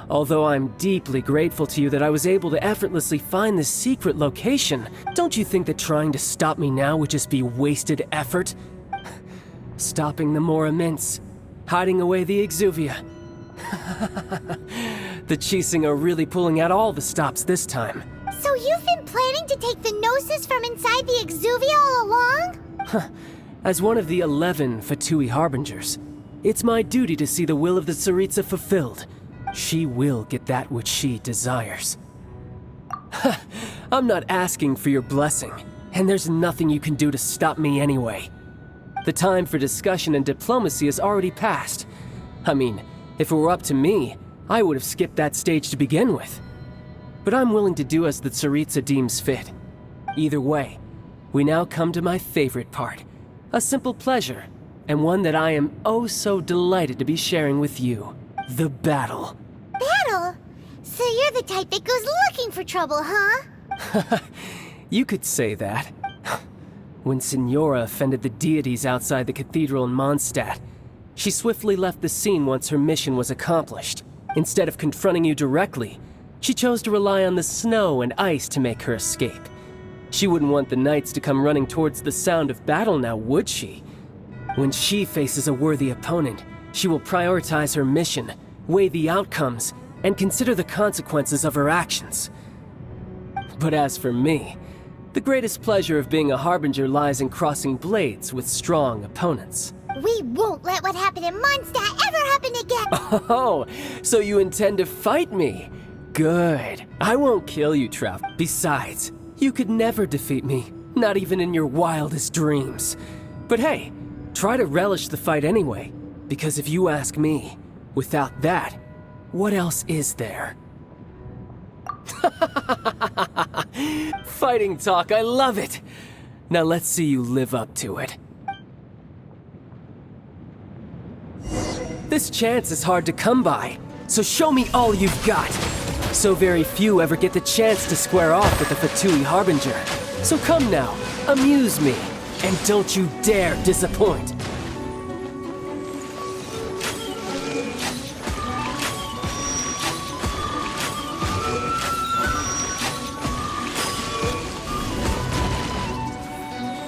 Although I'm deeply grateful to you that I was able to effortlessly find this secret location, don't you think that trying to stop me now would just be wasted effort? Stopping the Mora Mints, hiding away the Exuvia. The Chising are really pulling out all the stops this time. So you've been planning to take the Gnosis from inside the Exuvia all along? As one of the 11 Fatui Harbingers, it's my duty to see the will of the Tsaritsa fulfilled. She will get that which she desires. I'm not asking for your blessing, and there's nothing you can do to stop me anyway. The time for discussion and diplomacy has already passed. I mean, if it were up to me, I would have skipped that stage to begin with. But I'm willing to do as the Tsaritsa deems fit. Either way, we now come to my favorite part. A simple pleasure, and one that I am oh so delighted to be sharing with you. The battle. Battle? So you're the type that goes looking for trouble, huh? You could say that. When Signora offended the deities outside the cathedral in Mondstadt, she swiftly left the scene once her mission was accomplished. Instead of confronting you directly, she chose to rely on the snow and ice to make her escape. She wouldn't want the knights to come running towards the sound of battle now, would she? When she faces a worthy opponent, she will prioritize her mission, weigh the outcomes, and consider the consequences of her actions. But as for me, the greatest pleasure of being a Harbinger lies in crossing blades with strong opponents. We won't let what happened in Mondstadt ever happen again! Oh, so you intend to fight me? Good. I won't kill you, Trav. Besides, you could never defeat me, not even in your wildest dreams. But hey, try to relish the fight anyway, because if you ask me, without that, what else is there? Fighting talk, I love it! Now let's see you live up to it. This chance is hard to come by, so show me all you've got. So very few ever get the chance to square off with the Fatui Harbinger. So come now, amuse me, and don't you dare disappoint.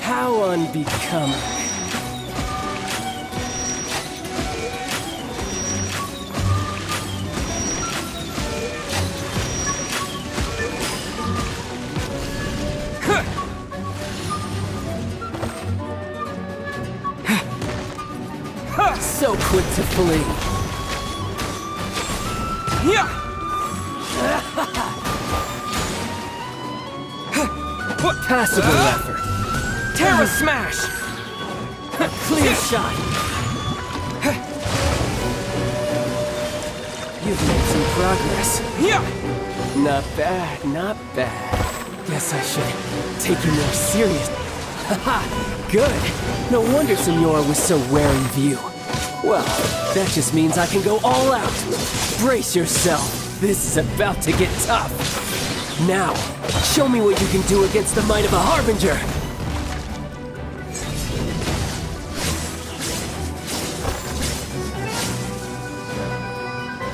How unbecoming. So quick to flee. Passable effort. Terra Smash! Clear shot! You've made some progress. Yeah! Not bad, not bad. Guess I should take you more serious. Haha, good. No wonder Senora was so wary of you. Well, that just means I can go all out. Brace yourself. This is about to get tough. Now, show me what you can do against the might of a Harbinger.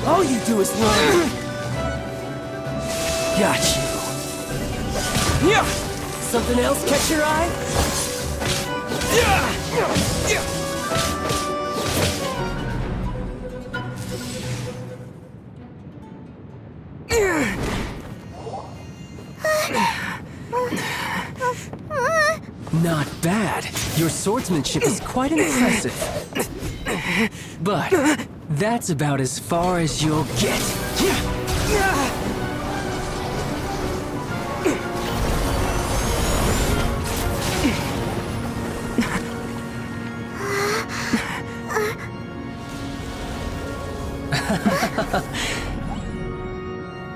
All you do is run. Got you. Yeah. Something else catch your eye? Yeah. Not bad. Your swordsmanship is quite impressive. But that's about as far as you'll get.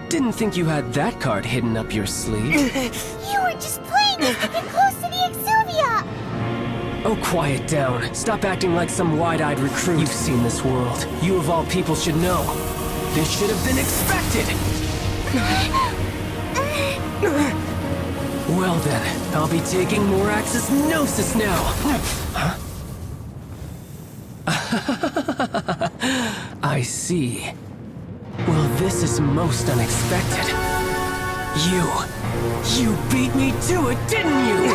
Didn't think you had that card hidden up your sleeve. You were just playing us to get close to the Exuvia! Oh, quiet down. Stop acting like some wide-eyed recruit. You've seen this world. You of all people should know. This should have been expected! Well then, I'll be taking Morax's Gnosis now! Huh? I see. Well, this is most unexpected. You beat me to it, didn't you?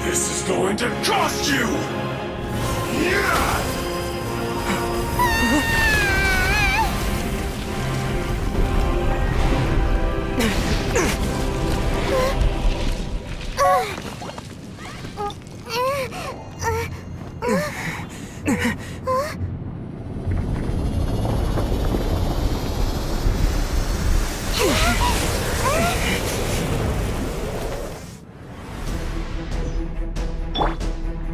This is going to cost you! Yeah!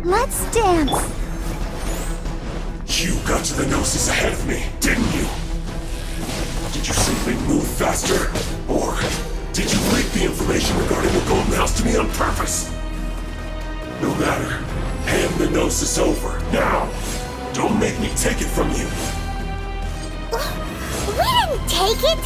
Let's dance! You got to the Gnosis ahead of me, didn't you? Did you simply move faster? Or did you leak the information regarding the Golden House to me on purpose? No matter. Hand the Gnosis over, now! Don't make me take it from you! We didn't take it!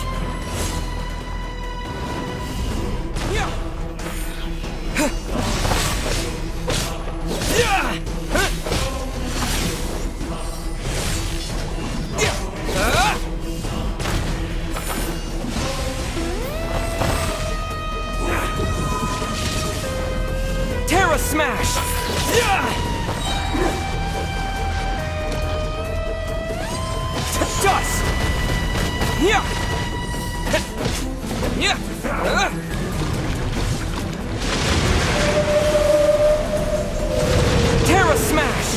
Terra Smash! Dust! Terra Smash!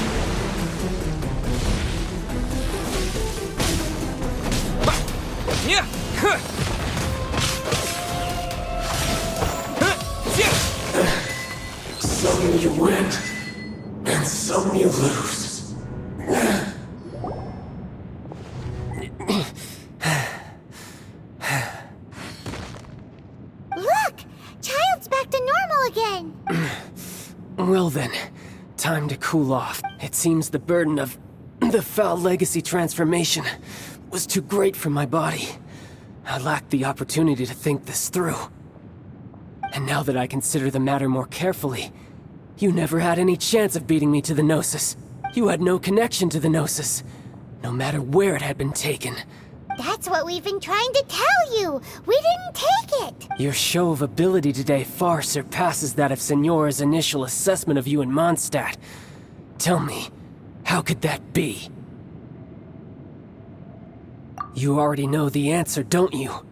Some you win, and some you lose. Look! Child's back to normal again! Well then, time to cool off. It seems the burden of the foul legacy transformation was too great for my body. I lacked the opportunity to think this through. And now that I consider the matter more carefully, you never had any chance of beating me to the Gnosis. You had no connection to the Gnosis, no matter where it had been taken. That's what we've been trying to tell you! We didn't take it! Your show of ability today far surpasses that of Senora's initial assessment of you in Mondstadt. Tell me, how could that be? You already know the answer, don't you?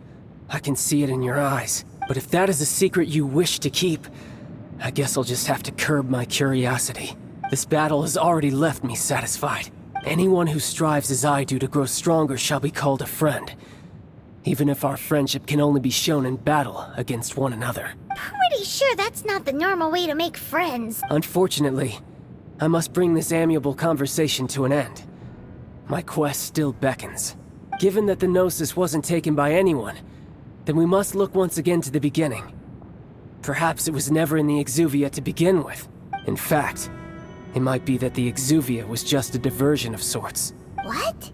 I can see it in your eyes. But if that is a secret you wish to keep, I guess I'll just have to curb my curiosity. This battle has already left me satisfied. Anyone who strives as I do to grow stronger shall be called a friend, even if our friendship can only be shown in battle against one another. Pretty sure that's not the normal way to make friends. Unfortunately, I must bring this amiable conversation to an end. My quest still beckons. Given that the Gnosis wasn't taken by anyone, then we must look once again to the beginning. Perhaps it was never in the Exuvia to begin with. In fact, it might be that the Exuvia was just a diversion of sorts. What?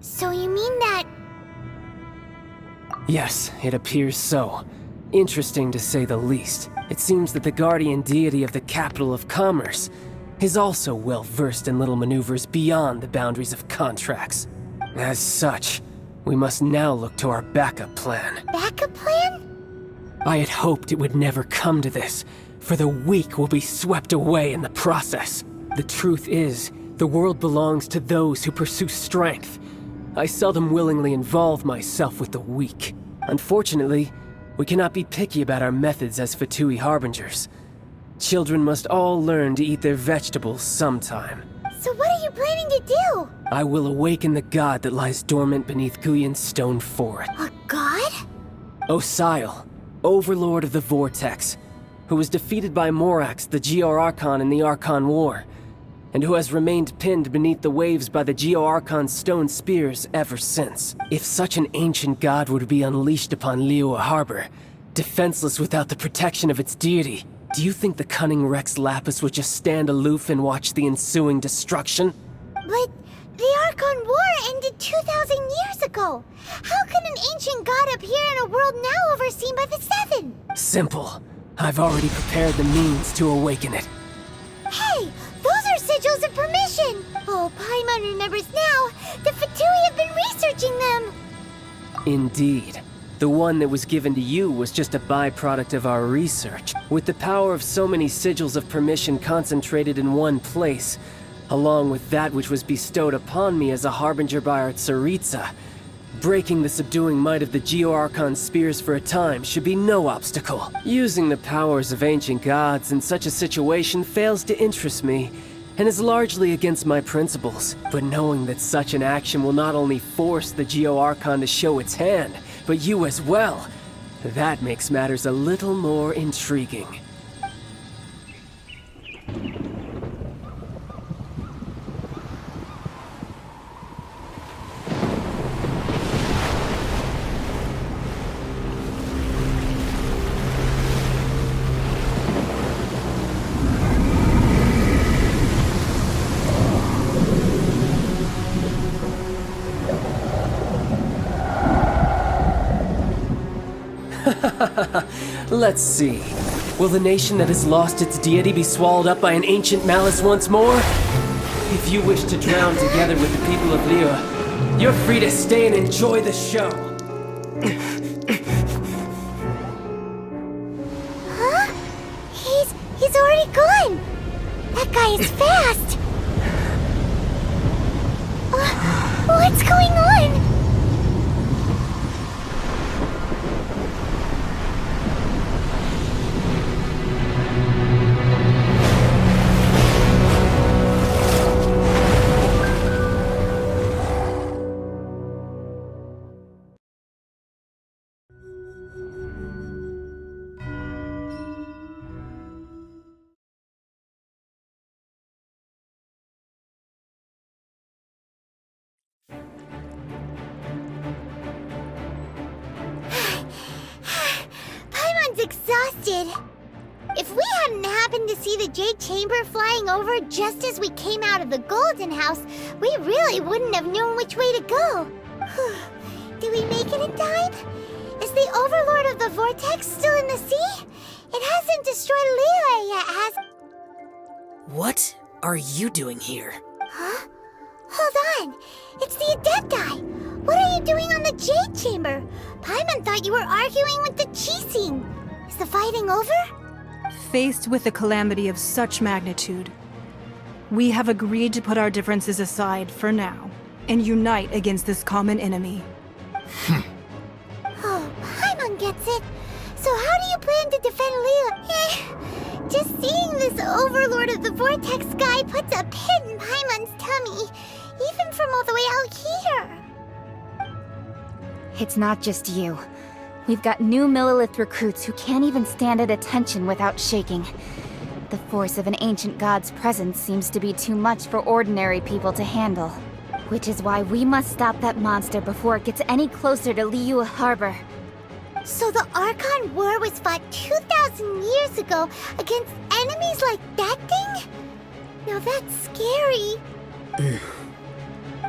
So you mean that... Yes, it appears so. Interesting to say the least. It seems that the guardian deity of the capital of commerce is also well versed in little maneuvers beyond the boundaries of contracts. As such, we must now look to our backup plan. Backup plan? I had hoped it would never come to this, for the weak will be swept away in the process. The truth is, the world belongs to those who pursue strength. I seldom willingly involve myself with the weak. Unfortunately, we cannot be picky about our methods as Fatui Harbingers. Children must all learn to eat their vegetables sometime. So what are you planning to do? I will awaken the god that lies dormant beneath Guyon's stone fort. A god? Osial, overlord of the Vortex, who was defeated by Morax, the Geo-Archon in the Archon War, and who has remained pinned beneath the waves by the Geo-Archon's stone spears ever since. If such an ancient god were to be unleashed upon Liyue Harbor, defenseless without the protection of its deity, do you think the cunning Rex Lapis would just stand aloof and watch the ensuing destruction? But the Archon War ended 2,000 years ago. How can an ancient god appear in a world now overseen by the Seven? Simple. I've already prepared the means to awaken it. Hey, those are sigils of permission. Oh, Paimon remembers now. The Fatui have been researching them. Indeed. The one that was given to you was just a byproduct of our research. With the power of so many sigils of permission concentrated in one place, along with that which was bestowed upon me as a harbinger by our Tsaritsa, breaking the subduing might of the Geo-Archon spears for a time should be no obstacle. Using the powers of ancient gods in such a situation fails to interest me, and is largely against my principles. But knowing that such an action will not only force the Geo-Archon to show its hand, but you as well, that makes matters a little more intriguing. Let's see. Will the nation that has lost its deity be swallowed up by an ancient malice once more? If you wish to drown together with the people of Liyue, you're free to stay and enjoy the show. Huh? He's already gone. That guy is fast. What's going on? Exhausted. If we hadn't happened to see the Jade Chamber flying over just as we came out of the Golden House, we really wouldn't have known which way to go. Did we make it in time? Is the Overlord of the Vortex still in the sea? It hasn't destroyed Liyue yet, has... What are you doing here? Huh? Hold on. It's the Adepti. What are you doing on the Jade Chamber? Paimon thought you were arguing with the Qixing. Is the fighting over? Faced with a calamity of such magnitude, we have agreed to put our differences aside for now. and unite against this common enemy. Oh, Paimon gets it. So how do you plan to defend Liyue? Just seeing this Overlord of the Vortex guy puts a pit in Paimon's tummy, even from all the way out here. It's not just you. We've got new Millilith recruits who can't even stand at attention without shaking. The force of an ancient god's presence seems to be too much for ordinary people to handle. Which is why we must stop that monster before it gets any closer to Liyue Harbor. So the Archon War was fought 2,000 years ago against enemies like that thing? Now that's scary.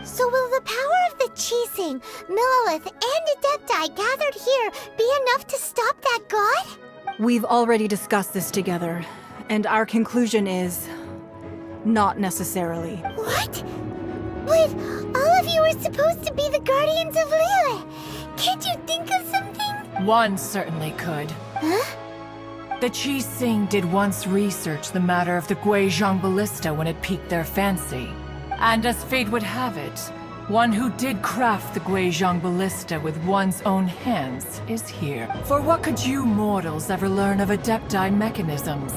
So will the power of the Qixing, Millilith, and Adepti gathered here be enough to stop that god? We've already discussed this together, and our conclusion is... not necessarily. What? But all of you are supposed to be the guardians of Liyue. Can't you think of something? One certainly could. Huh? The Qixing did once research the matter of the Guizhong Ballista when it piqued their fancy. And as fate would have it, one who did craft the Guizhong Ballista with one's own hands is here. For what could you mortals ever learn of Adepti mechanisms?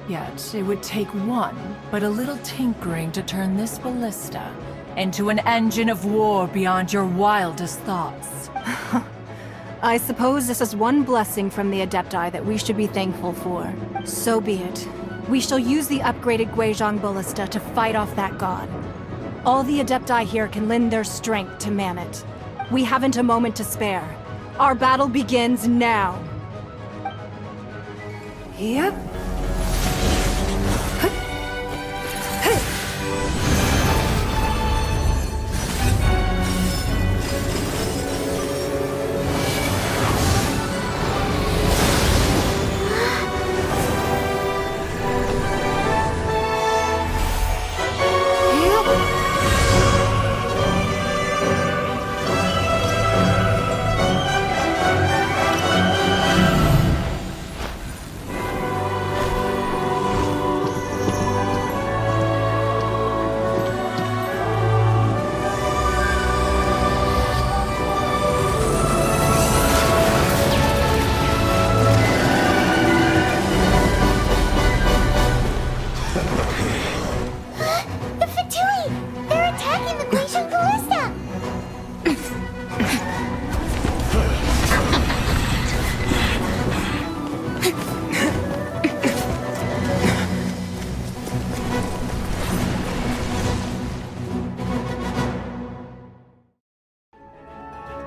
Yet, it would take one, but a little tinkering to turn this ballista into an engine of war beyond your wildest thoughts. I suppose this is one blessing from the Adepti that we should be thankful for. So be it. We shall use the upgraded Guizhong Ballista to fight off that god. All the Adepti here can lend their strength to man it. We haven't a moment to spare. Our battle begins now. Yep.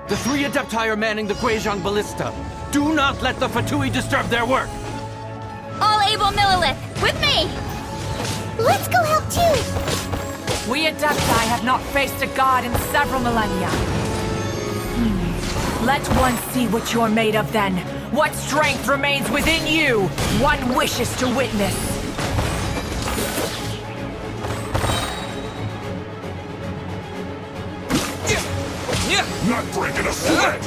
The three Adepti are manning the Guizhong Ballista. Do not let the Fatui disturb their work! All able Millilith, with me! Let's go help too! We Adepti have not faced a god in several millennia. Let one see what you're made of then. What strength remains within you, one wishes to witness. Not breaking a sweat!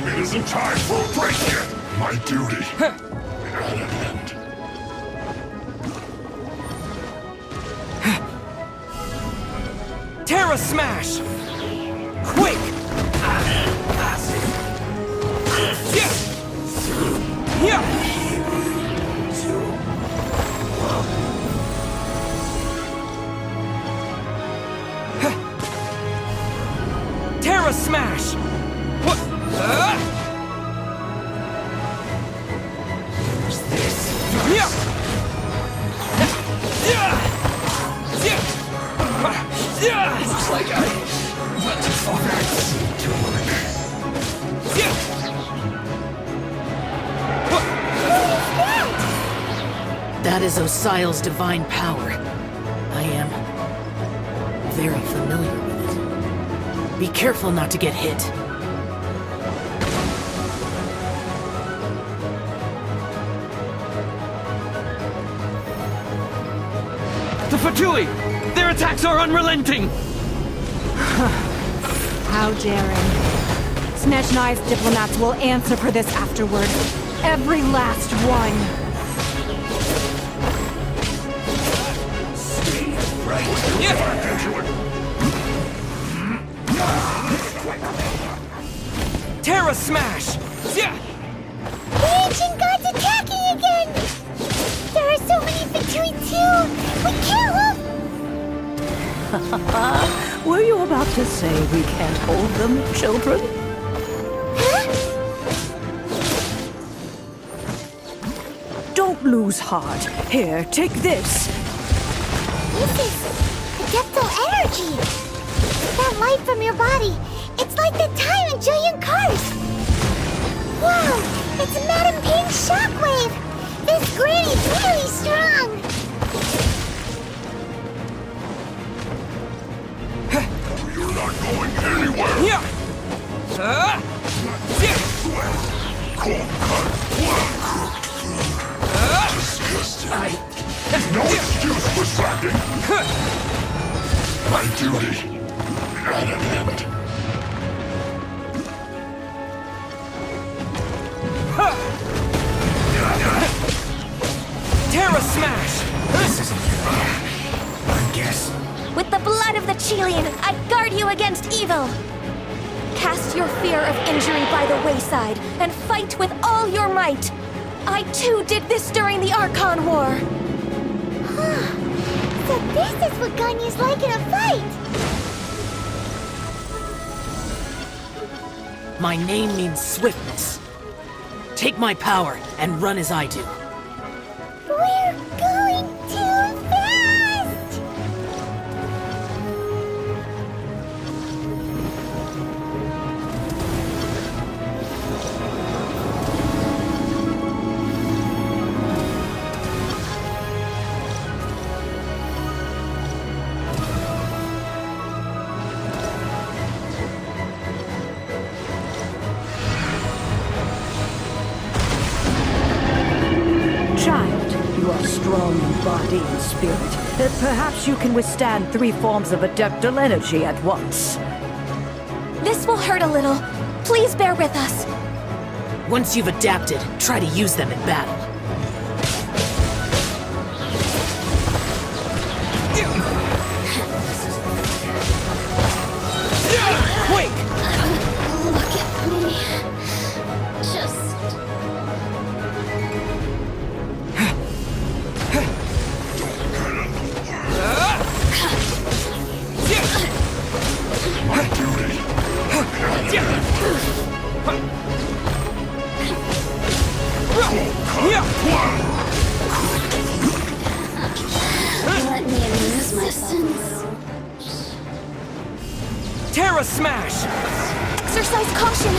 It isn't time for a break yet! My duty at an end. Terra Smash! Quick! Terra Smash! What? What's this? Looks like I went too far. Too That is Osial's divine power. I am very familiar with it. Be careful not to get hit. The Fatui! Their attacks are unrelenting! How daring. Snezhnai's diplomats will answer for this afterward. Every last one. Smash! Yeah! The ancient god's attacking again! There are so many Fatui too! We can't hold... Were you about to say we can't hold them, children? Huh? Don't lose heart. Here, take this. This is Adeptal energy! That light from your body, it's like the time in Julian Cars! Wow! It's Madame Ping's shockwave! This granny's really strong! You're not going anywhere! Yeah! Disgusting. No excuse for slacking! My duty at an end. Terra Smash! This isn't good. I guess. With the blood of the Chilean, I guard you against evil! Cast your fear of injury by the wayside, and fight with all your might! I too did this during the Archon War! So this is what Ganya's like in a fight! My name means swiftness. Take my power and run as I do. We're going too fast! Child, you are strong in body and spirit. Perhaps you can withstand 3 forms of Adeptal energy at once. This will hurt a little. Please bear with us. Once you've adapted, try to use them in battle. Quick! Look at me. Just... My duty at an Let me amuse my sons. Terra Smash! Exercise caution!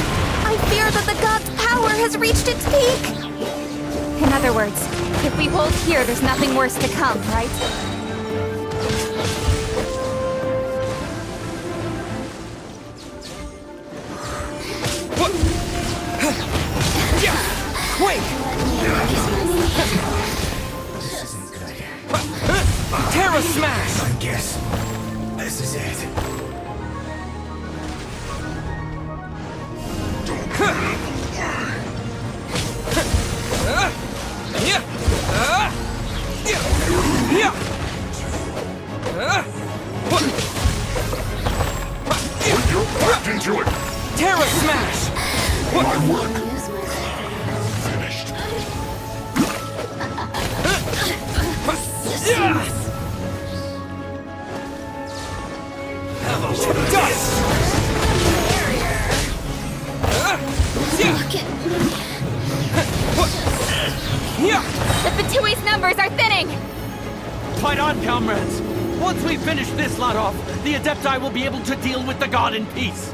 I fear that the god's power has reached its peak! In other words, if we hold here, there's nothing worse to come, right? Quick! This isn't good. Terra Smash! I guess. This is it. Put your back into it! Terra Smash! My work finished. Dust! Look at me. The Fatui's numbers are thinning! Fight on, comrades! Once we finish this lot off, the Adepti will be able to deal with the god in peace.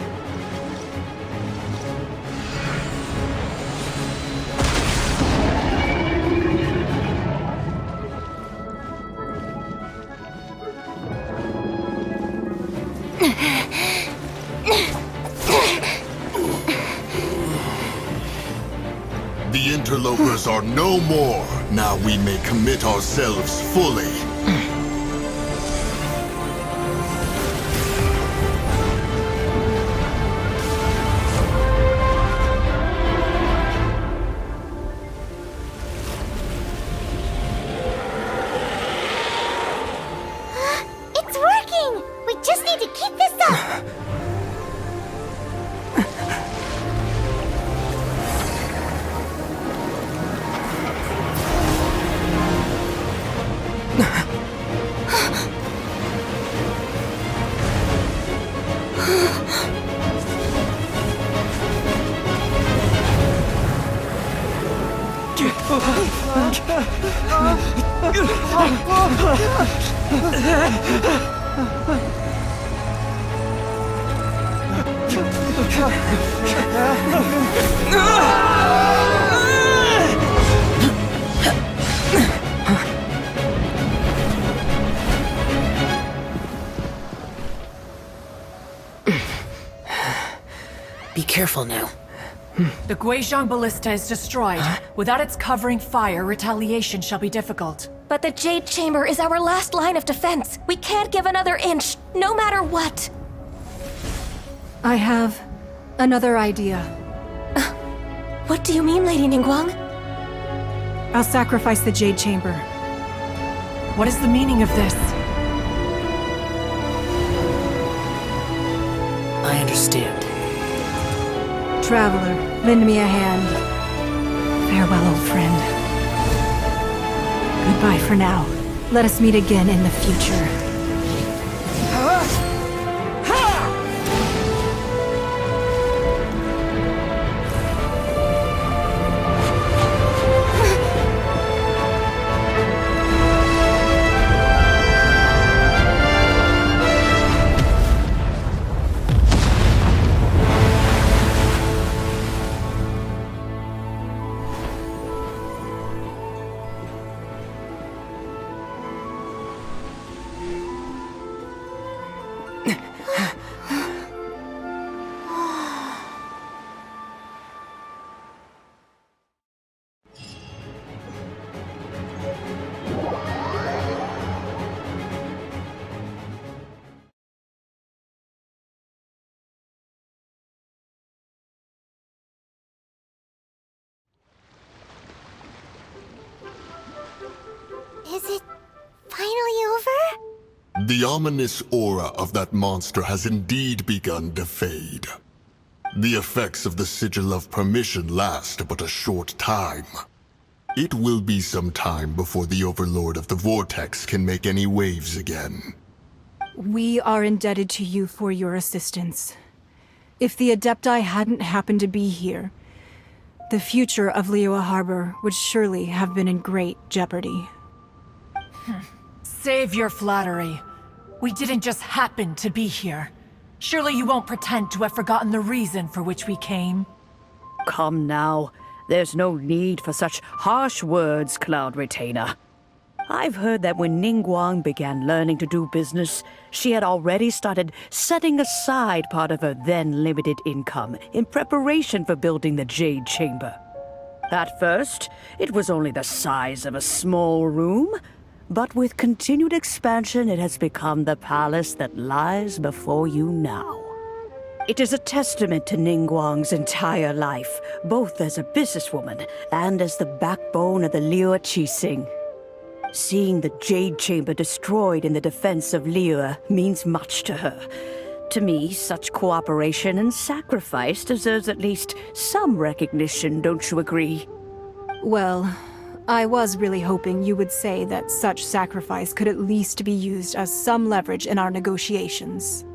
The interlopers are no more. Now we may commit ourselves fully. It's working! We just need to keep this up! Be careful now. The Guizhong Ballista is destroyed. Without its covering fire, retaliation shall be difficult. But the Jade Chamber is our last line of defense. We can't give another inch, no matter what. I have another idea. What do you mean, Lady Ningguang? I'll sacrifice the Jade Chamber. What is the meaning of this? I understand. Traveler, lend me a hand. Farewell, old friend. Goodbye for now. Let us meet again in the future. Is it finally over? The ominous aura of that monster has indeed begun to fade. The effects of the Sigil of Permission last but a short time. It will be some time before the Overlord of the Vortex can make any waves again. We are indebted to you for your assistance. If the Adepti hadn't happened to be here, the future of Liyue Harbor would surely have been in great jeopardy. Save your flattery. We didn't just happen to be here. Surely you won't pretend to have forgotten the reason for which we came. Come now. There's no need for such harsh words, Cloud Retainer. I've heard that when Ningguang began learning to do business, she had already started setting aside part of her then limited income in preparation for building the Jade Chamber. At first, it was only the size of a small room, but with continued expansion, it has become the palace that lies before you now. It is a testament to Ningguang's entire life, both as a businesswoman and as the backbone of the Liyue Qixing. Seeing the Jade Chamber destroyed in the defense of Liyue means much to her. To me, such cooperation and sacrifice deserves at least some recognition, don't you agree? Well, I was really hoping you would say that such sacrifice could at least be used as some leverage in our negotiations.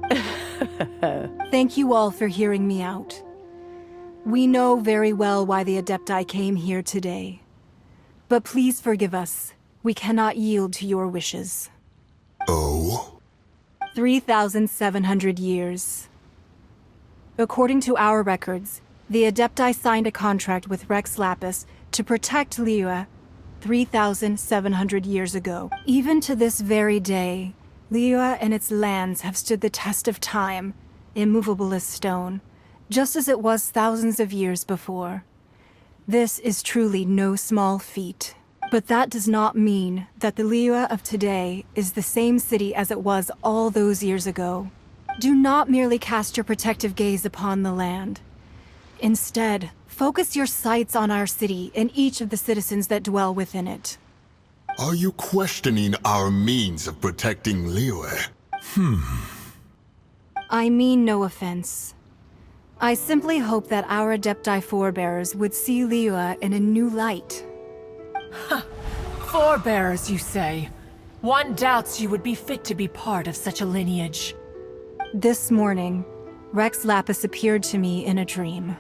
Thank you all for hearing me out. We know very well why the Adepti came here today. But please forgive us. We cannot yield to your wishes. Oh? 3,700 years. According to our records, the Adepti signed a contract with Rex Lapis to protect Liyue 3,700 years ago. Even to this very day, Liyue and its lands have stood the test of time, immovable as stone, just as it was thousands of years before. This is truly no small feat. But that does not mean that the Liyue of today is the same city as it was all those years ago. Do not merely cast your protective gaze upon the land. Instead, focus your sights on our city and each of the citizens that dwell within it. Are you questioning our means of protecting Liyue? I mean no offense. I simply hope that our Adepti forebears would see Liyue in a new light. Forebearers, you say? One doubts you would be fit to be part of such a lineage. This morning, Rex Lapis appeared to me in a dream.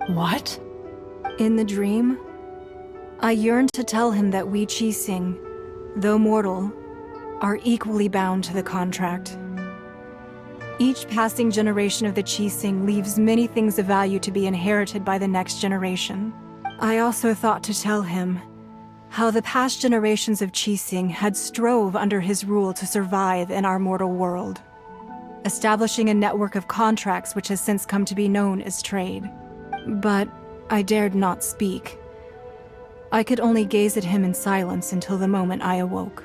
What? In the dream, I yearned to tell him that we Qixing, though mortal, are equally bound to the contract. Each passing generation of the Qixing leaves many things of value to be inherited by the next generation. I also thought to tell him how the past generations of Qixing had strove under his rule to survive in our mortal world, establishing a network of contracts which has since come to be known as trade. But I dared not speak. I could only gaze at him in silence until the moment I awoke.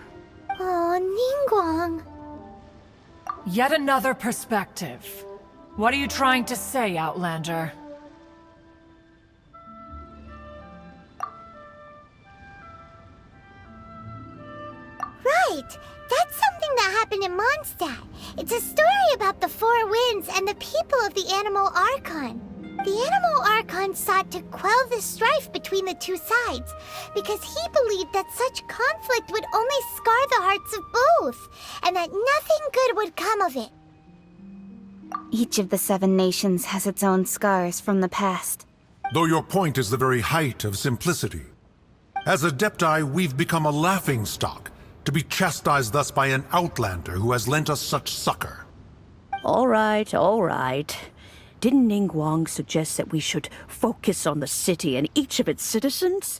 Oh, Ningguang. Yet another perspective. What are you trying to say, Outlander? Right! That's something that happened in Mondstadt. It's a story about the Four Winds and the people of the Animal Archon. The Animal Archon sought to quell the strife between the two sides, because he believed that such conflict would only scar the hearts of both, and that nothing good would come of it. Each of the 7 nations has its own scars from the past. Though your point is the very height of simplicity. As Adepti, we've become a laughingstock, to be chastised thus by an outlander who has lent us such succor. All right, all right. Didn't Ningguang suggest that we should focus on the city and each of its citizens?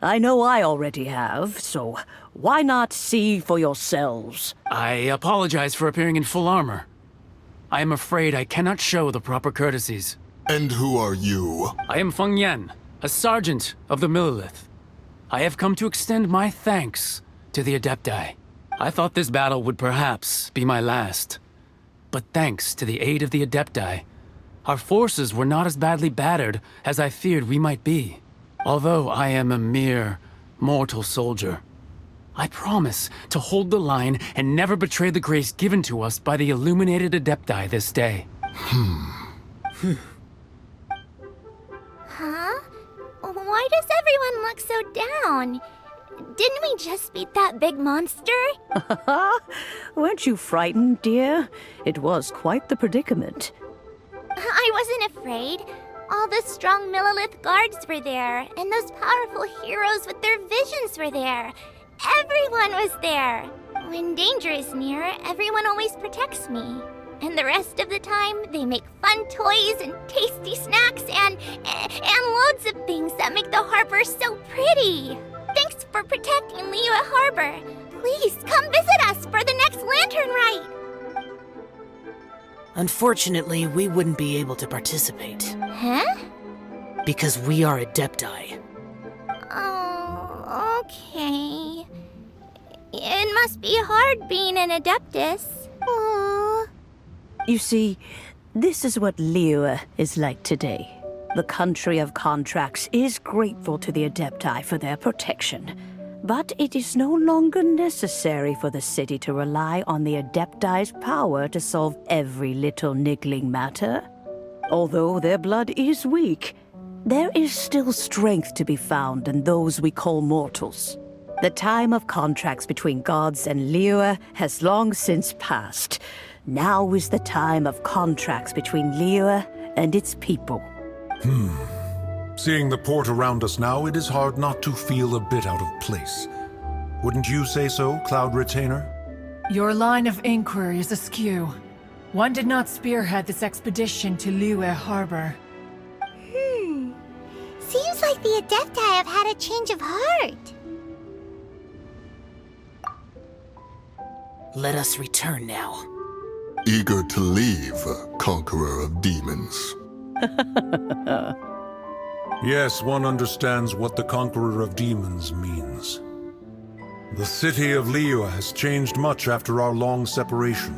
I know I already have, so why not see for yourselves? I apologize for appearing in full armor. I am afraid I cannot show the proper courtesies. And who are you? I am Feng Yan, a sergeant of the Millilith. I have come to extend my thanks to the Adepti. I thought this battle would perhaps be my last. But thanks to the aid of the Adepti, our forces were not as badly battered as I feared we might be. Although I am a mere mortal soldier, I promise to hold the line and never betray the grace given to us by the illuminated Adepti this day. Huh? Why does everyone look so down? Didn't we just beat that big monster? Weren't you frightened, dear? It was quite the predicament. I wasn't afraid. All the strong Millilith guards were there, and those powerful heroes with their visions were there. Everyone was there. When danger is near, everyone always protects me. And the rest of the time, they make fun toys and tasty snacks and loads of things that make the harbor so pretty. Thanks for protecting Liyue Harbor. Please come visit us for the next lantern rite. Unfortunately, we wouldn't be able to participate. Huh? Because we are Adepti. Oh, okay. It must be hard being an Adeptus. Aww. You see, this is what Liyue is like today. The country of contracts is grateful to the Adepti for their protection. But it is no longer necessary for the city to rely on the Adepti's power to solve every little niggling matter. Although their blood is weak, there is still strength to be found in those we call mortals. The time of contracts between gods and Liyue has long since passed. Now is the time of contracts between Liyue and its people. Seeing the port around us now, it is hard not to feel a bit out of place. Wouldn't you say so, Cloud Retainer? Your line of inquiry is askew. One did not spearhead this expedition to Liyue Harbor. Seems like the Adepti have had a change of heart. Let us return now. Eager to leave, Conqueror of Demons. Yes, one understands what the Conqueror of Demons means. The city of Liyue has changed much after our long separation.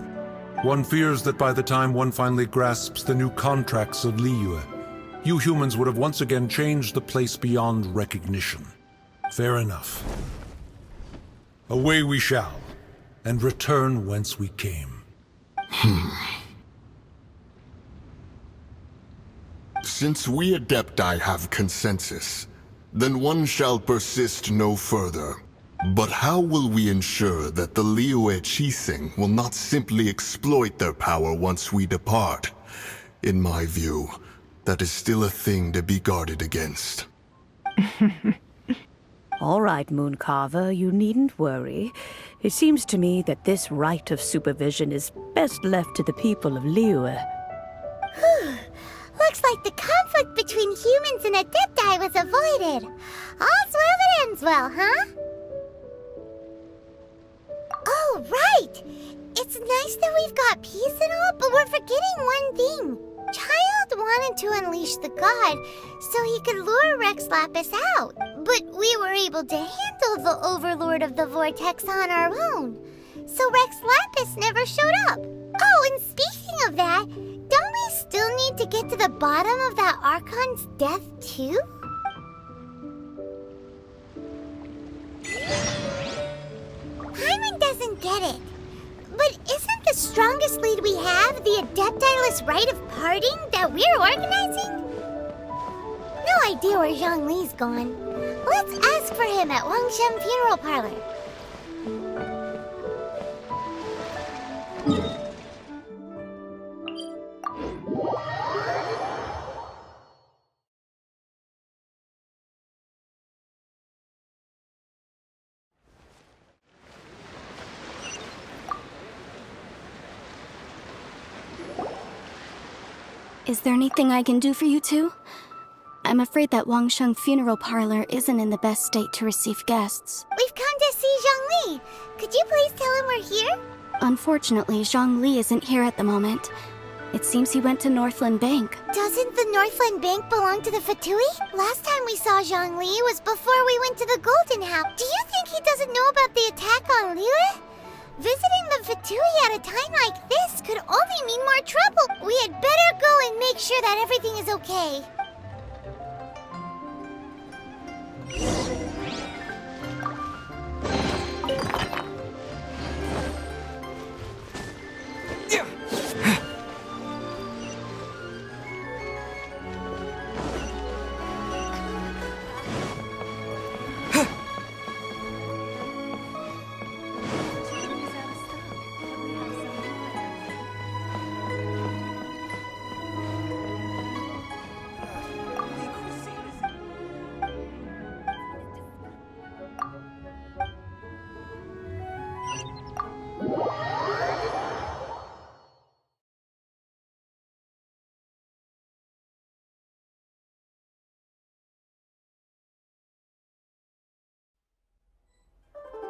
One fears that by the time one finally grasps the new contracts of Liyue, you humans would have once again changed the place beyond recognition. Fair enough. Away we shall, and return whence we came. Since we Adepti have consensus, then one shall persist no further. But how will we ensure that the Liyue Qixing will not simply exploit their power once we depart? In my view, that is still a thing to be guarded against. All right, Mooncarver, you needn't worry. It seems to me that this right of supervision is best left to the people of Liyue. Looks like the conflict between humans and Adepti was avoided. All's well that ends well, huh? Oh, right! It's nice that we've got peace and all, but we're forgetting one thing. Child wanted to unleash the god so he could lure Rex Lapis out. But we were able to handle the Overlord of the Vortex on our own. So Rex Lapis never showed up. Oh, and speaking of that, don't we still need to get to the bottom of that Archon's death too? Paimon doesn't get it. But isn't the strongest lead we have the Adepti-less rite of parting that we're organizing? No idea where Zhongli's gone. Let's ask for him at Wangshan Funeral Parlor. Is there anything I can do for you two? I'm afraid that Wangsheng Funeral Parlor isn't in the best state to receive guests. We've come to see Zhongli. Could you please tell him we're here? Unfortunately, Zhongli isn't here at the moment. It seems he went to Northland Bank. Doesn't the Northland Bank belong to the Fatui? Last time we saw Zhongli was before we went to the Golden House. Do you think he doesn't know about the attack on Liyue? Visiting the Fatui at a time like this could only mean more trouble. We had better go and make sure that everything is okay.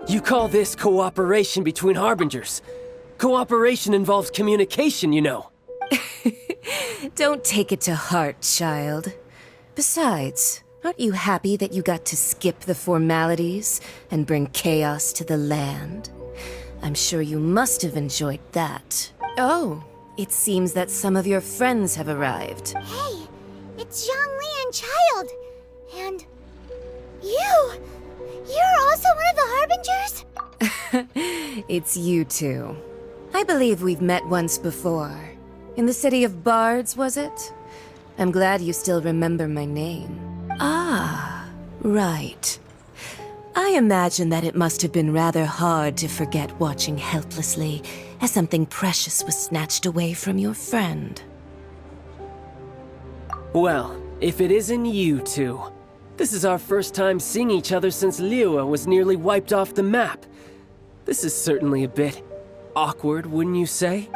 You call this cooperation between Harbingers? Cooperation involves communication, you know. Don't take it to heart, child. Besides, aren't you happy that you got to skip the formalities and bring chaos to the land? I'm sure you must have enjoyed that. Oh, it seems that some of your friends have arrived. Hey, it's Zhongli and Child. And you! You're also one of the Harbingers? It's you two. I believe we've met once before. In the city of Bards, was it? I'm glad you still remember my name. Ah, right. I imagine that it must have been rather hard to forget watching helplessly as something precious was snatched away from your friend. Well, if it isn't you two. This is our first time seeing each other since Liyue was nearly wiped off the map. This is certainly a bit awkward, wouldn't you say?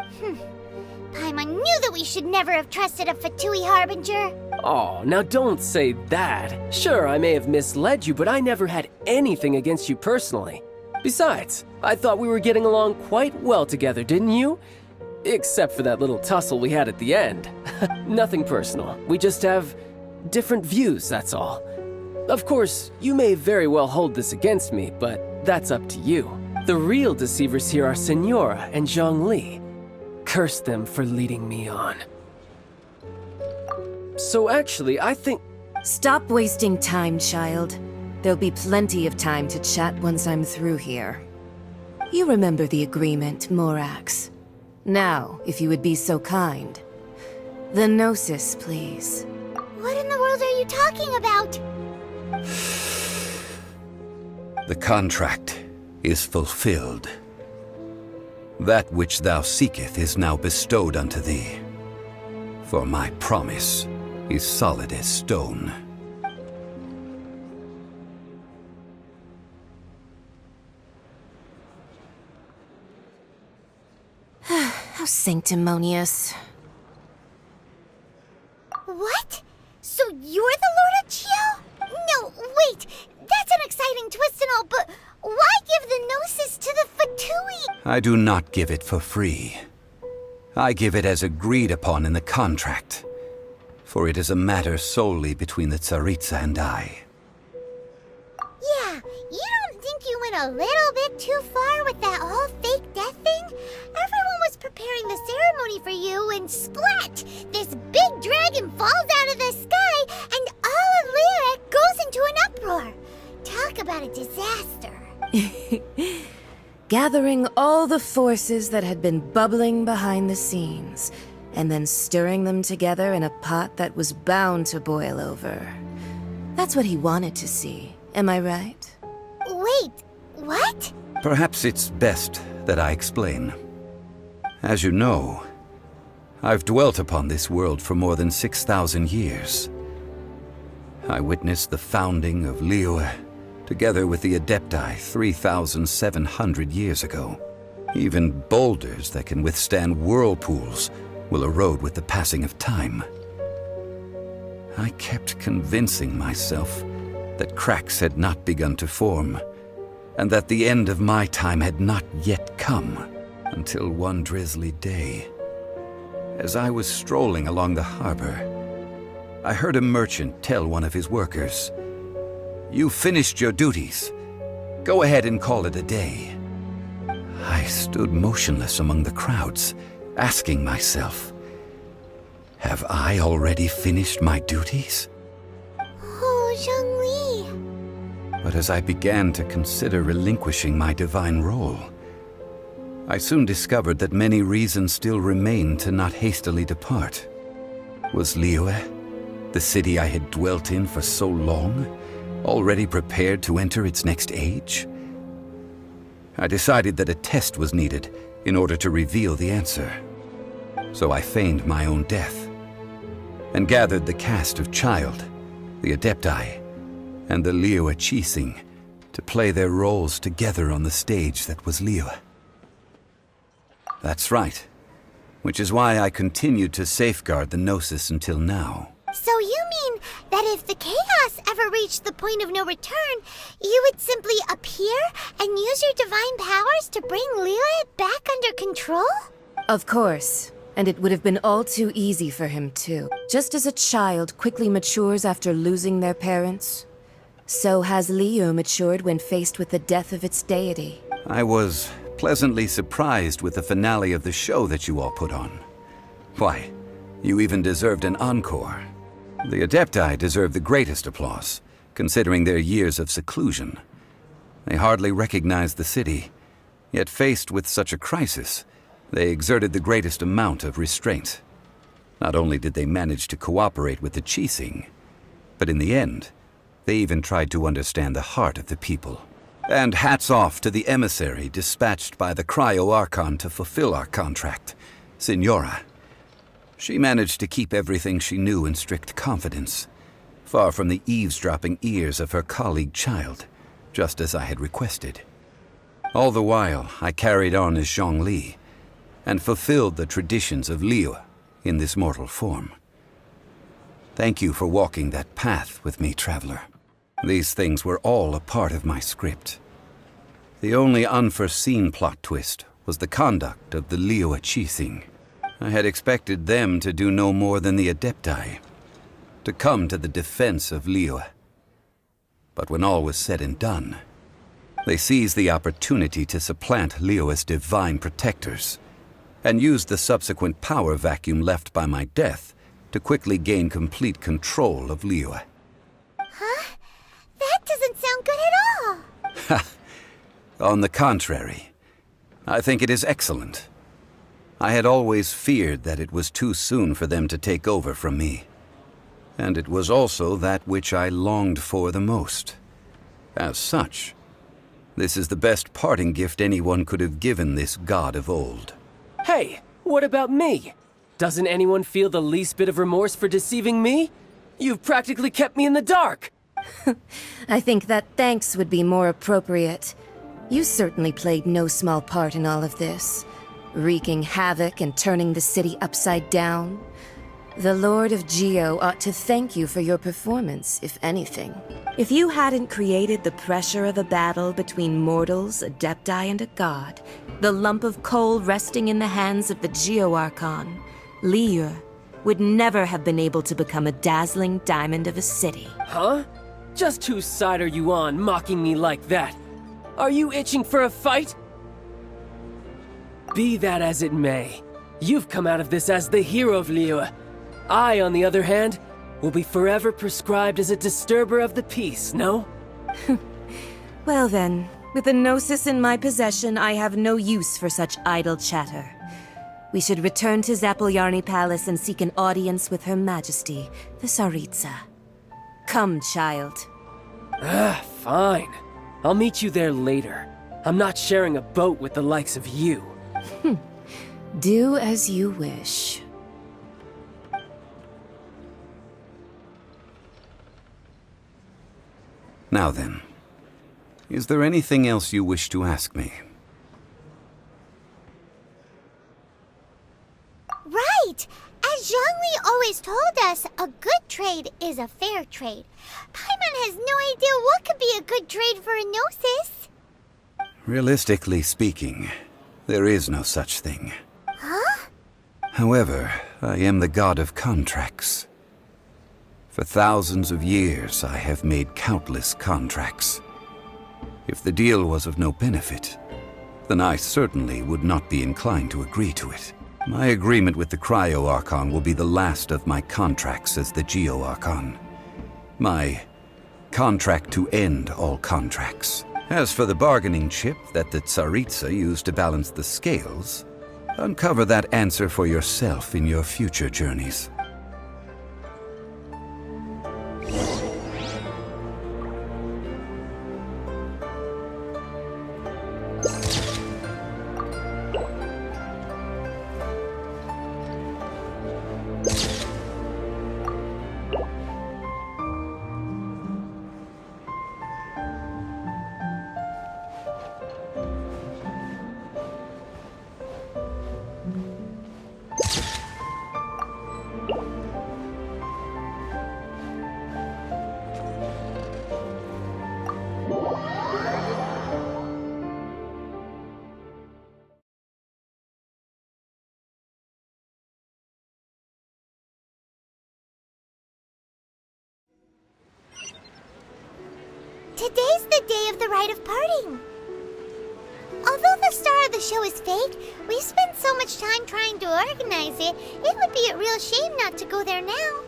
Paimon knew that we should never have trusted a Fatui Harbinger. Oh, now don't say that. Sure, I may have misled you, but I never had anything against you personally. Besides, I thought we were getting along quite well together, didn't you? Except for that little tussle we had at the end. Nothing personal. We just have different views, that's all. Of course, you may very well hold this against me, but that's up to you. The real deceivers here are Senora and Zhongli. Curse them for leading me on. So actually, I think... Stop wasting time, child. There'll be plenty of time to chat once I'm through here. You remember the agreement, Morax. Now, if you would be so kind. The Gnosis, please. What in the world are you talking about? The contract is fulfilled. That which thou seeketh is now bestowed unto thee. For my promise is solid as stone. sanctimonious. What? So you're the Lord of Chio? No, wait. That's an exciting twist and all, but why give the Gnosis to the Fatui? I do not give it for free. I give it as agreed upon in the contract, for it is a matter solely between the Tsaritsa and I. Yeah, you don't think you went a little bit too far with that whole fake death thing? Everyone was preparing the ceremony for you, and splat! This big dragon falls out of the sky, and all of Lyric goes into an uproar. Talk about a disaster. Gathering all the forces that had been bubbling behind the scenes, and then stirring them together in a pot that was bound to boil over. That's what he wanted to see, am I right? Wait, what? Perhaps it's best that I explain. As you know, I've dwelt upon this world for more than 6,000 years. I witnessed the founding of Liyue, together with the Adepti 3,700 years ago. Even boulders that can withstand whirlpools will erode with the passing of time. I kept convincing myself that cracks had not begun to form, and that the end of my time had not yet come, until one drizzly day. As I was strolling along the harbor, I heard a merchant tell one of his workers, "You finished your duties. Go ahead and call it a day." I stood motionless among the crowds, asking myself, have I already finished my duties? Oh, Zhongli. But as I began to consider relinquishing my divine role, I soon discovered that many reasons still remained to not hastily depart. Was Liyue, the city I had dwelt in for so long, already prepared to enter its next age? I decided that a test was needed in order to reveal the answer. So I feigned my own death, and gathered the cast of Child, the Adepti, and the Liyue Qixing to play their roles together on the stage that was Liyue. That's right, which is why I continued to safeguard the Gnosis until now. So you mean that if the chaos ever reached the point of no return, you would simply appear and use your divine powers to bring Liyue back under control? Of course, and it would have been all too easy for him too. Just as a child quickly matures after losing their parents, so has Liyue matured when faced with the death of its deity. I was pleasantly surprised with the finale of the show that you all put on. Why, you even deserved an encore. The Adepti deserve the greatest applause, considering their years of seclusion. They hardly recognized the city, yet faced with such a crisis, they exerted the greatest amount of restraint. Not only did they manage to cooperate with the Qixing, but in the end, they even tried to understand the heart of the people. And hats off to the emissary dispatched by the Cryo-Archon to fulfill our contract, Signora. She managed to keep everything she knew in strict confidence, far from the eavesdropping ears of her colleague Child, just as I had requested. All the while, I carried on as Zhongli, and fulfilled the traditions of Liyue in this mortal form. Thank you for walking that path with me, Traveler. These things were all a part of my script. The only unforeseen plot twist was the conduct of the Liyue Qixing. I had expected them to do no more than the Adepti, to come to the defense of Liyue. But when all was said and done, they seized the opportunity to supplant Liyue's divine protectors, and used the subsequent power vacuum left by my death to quickly gain complete control of Liyue. Huh? That doesn't sound good at all. On the contrary, I think it is excellent. I had always feared that it was too soon for them to take over from me. And it was also that which I longed for the most. As such, this is the best parting gift anyone could have given this god of old. Hey, what about me? Doesn't anyone feel the least bit of remorse for deceiving me? You've practically kept me in the dark! I think that thanks would be more appropriate. You certainly played no small part in all of this. wreaking havoc and turning the city upside down. The Lord of Geo ought to thank you for your performance, if anything. If you hadn't created the pressure of a battle between mortals, adepti, and a god, the lump of coal resting in the hands of the Geo Archon, Liyue would never have been able to become a dazzling diamond of a city. Huh? Just whose side are you on, mocking me like that? Are you itching for a fight? Be that as it may, you've come out of this as the hero of Liyue. I, on the other hand, will be forever prescribed as a disturber of the peace, no? Well then, with the Gnosis in my possession, I have no use for such idle chatter. We should return to Zapoljarny Palace and seek an audience with Her Majesty, the Tsaritsa. Come, child. Fine. I'll meet you there later. I'm not sharing a boat with the likes of you. Do as you wish. Now then, is there anything else you wish to ask me? Right! As Zhongli always told us, a good trade is a fair trade. Paimon has no idea what could be a good trade for a Gnosis. Realistically speaking, there is no such thing. Huh? However, I am the god of contracts. For thousands of years, I have made countless contracts. If the deal was of no benefit, then I certainly would not be inclined to agree to it. My agreement with the Cryo Archon will be the last of my contracts as the Geo Archon. My contract to end all contracts. As for the bargaining chip that the Tsaritsa used to balance the scales, uncover that answer for yourself in your future journeys. Today's the day of the rite of parting. Although the star of the show is fake, we spent so much time trying to organize it, it would be a real shame not to go there now.